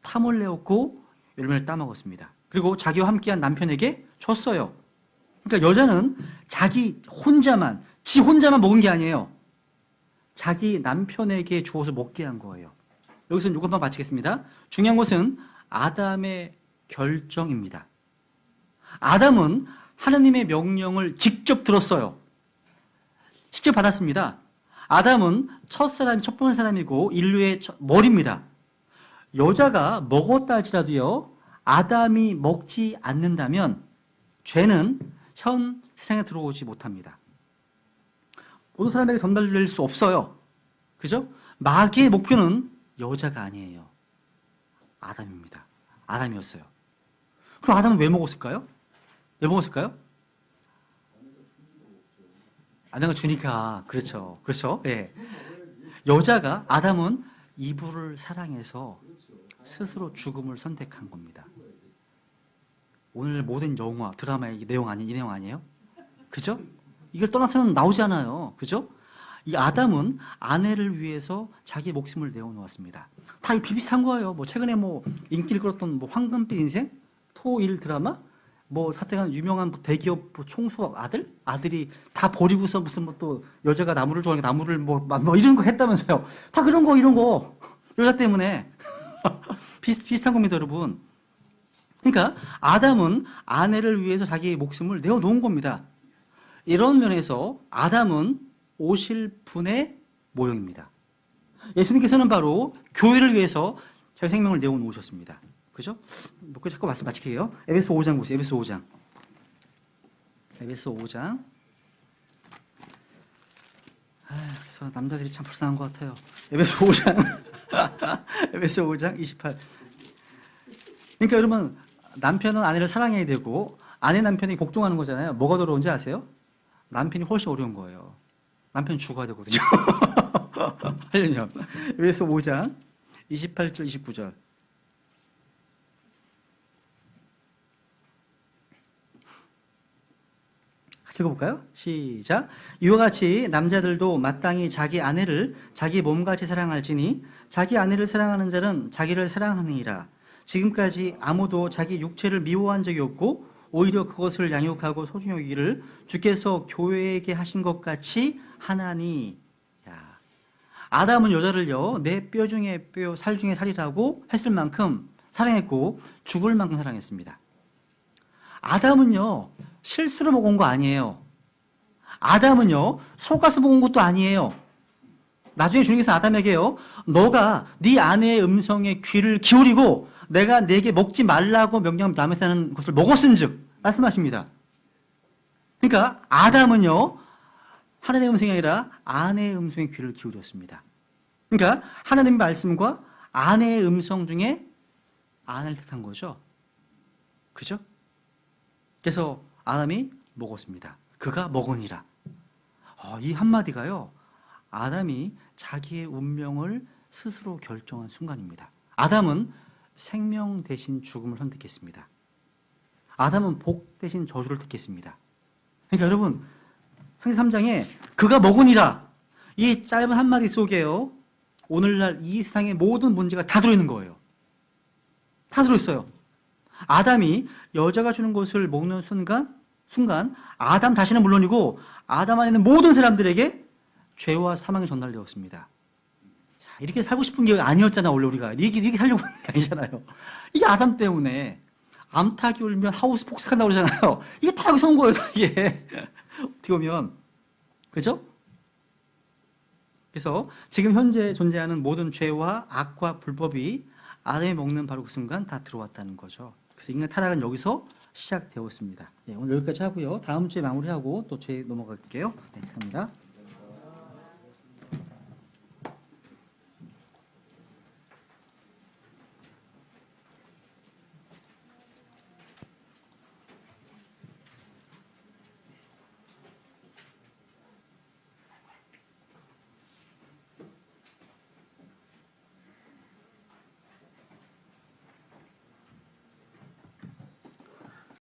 탐을 내었고 열매를 따먹었습니다. 그리고 자기와 함께한 남편에게 줬어요. 그러니까 여자는 자기 혼자만, 지 혼자만 먹은 게 아니에요. 자기 남편에게 주어서 먹게 한 거예요. 여기서 이것만 마치겠습니다. 중요한 것은 아담의 결정입니다. 아담은 하나님의 명령을 직접 들었어요. 직접 받았습니다. 아담은 첫 번째 사람이고 인류의 머리입니다. 여자가 먹었다 할지라도요, 아담이 먹지 않는다면 죄는 현 세상에 들어오지 못합니다. 모든 사람에게 전달될 수 없어요. 그죠? 마귀의 목표는 여자가 아니에요. 아담입니다. 아담이었어요. 그럼 아담은 왜 먹었을까요? 왜 먹었을까요? 아내가 주니까. 그렇죠. 그렇죠. 예. 여자가, 아담은 이브를 사랑해서 스스로 죽음을 선택한 겁니다. 오늘 모든 영화, 드라마의 이 내용 아니에요? 그죠? 이걸 떠나서는 나오지 않아요. 그죠? 이 아담은 아내를 위해서 자기 목숨을 내어놓았습니다. 다 비슷한 거예요. 뭐 최근에 뭐 인기를 끌었던 뭐 황금빛 인생, 토1 드라마, 뭐 하여튼 유명한 대기업 총수 아들이 다 버리고서 무슨 뭐 또 여자가 나무를 좋아하니까 나무를 뭐 이런 거 했다면서요. 다 그런 거 이런 거 여자 때문에 비슷한 겁니다, 여러분. 그러니까 아담은 아내를 위해서 자기의 목숨을 내어놓은 겁니다. 이런 면에서 아담은 오실 분의 모형입니다. 예수님께서는 바로 교회를 위해서 자기 생명을 내어놓으셨습니다. 그죠? 뭐 자꾸 말씀 마칠게요. 에베소 5장 보세요. 에베소 5장. 에베소 5장. 그래서 남자들이 참 불쌍한 것 같아요. 에베소 5장. 에베소 5장 28. 그러니까 여러분, 남편은 아내를 사랑해야 되고 아내 남편이 복종하는 거잖아요. 뭐가 더 어려운지 아세요? 남편이 훨씬 어려운 거예요. 남편이 죽어야 되거든요. 하려면. 에베소 5장 28절 29절. 같이 읽어볼까요? 시작. 이와 같이 남자들도 마땅히 자기 아내를 자기 몸같이 사랑할지니 자기 아내를 사랑하는 자는 자기를 사랑하느니라. 지금까지 아무도 자기 육체를 미워한 적이 없고 오히려 그것을 양육하고 소중히 여기기를 주께서 교회에게 하신 것 같이 하나니. 야, 아담은 여자를요, 내 뼈 중에 뼈, 살 중에 살이라고 했을 만큼 사랑했고 죽을 만큼 사랑했습니다. 아담은요, 실수로 먹은 거 아니에요. 아담은요, 속아서 먹은 것도 아니에요. 나중에 주님께서 아담에게요, 너가 네 아내의 음성에 귀를 기울이고 내가 내게 먹지 말라고 명령 남에서 하는 것을 먹었은즉 말씀하십니다. 그러니까 아담은요, 하나님의 음성이 아니라 아내의 음성에 귀를 기울였습니다. 그러니까 하나님의 말씀과 아내의 음성 중에 아내를 택한 거죠. 그죠? 그래서 아담이 먹었습니다. 그가 먹으니라. 이 한마디가요, 아담이 자기의 운명을 스스로 결정한 순간입니다. 아담은 생명 대신 죽음을 선택했습니다. 아담은 복 대신 저주를 택했습니다. 그러니까 여러분, 창세기 3장에 그가 먹으니라, 이 짧은 한마디 속에요, 오늘날 이 세상의 모든 문제가 다 들어있는 거예요. 다 들어있어요. 아담이 여자가 주는 것을 먹는 순간 아담 자신은 물론이고 아담 안에 있는 모든 사람들에게 죄와 사망이 전달되었습니다. 이렇게 살고 싶은 게 아니었잖아. 원래 우리가 이렇게 살려고 하는 게 아니잖아요. 이게 아담 때문에 암탉이 울면 하우스 폭삭한다고 그러잖아요. 이게 다 여기서 온 거예요. 이게 어떻게 보면, 그죠? 그래서 지금 현재 존재하는 모든 죄와 악과 불법이 아담이 먹는 바로 그 순간 다 들어왔다는 거죠. 그래서 인간 타락은 여기서 시작되었습니다. 네, 오늘 여기까지 하고요. 다음 주에 마무리하고 또 죄 넘어갈게요. 네, 감사합니다.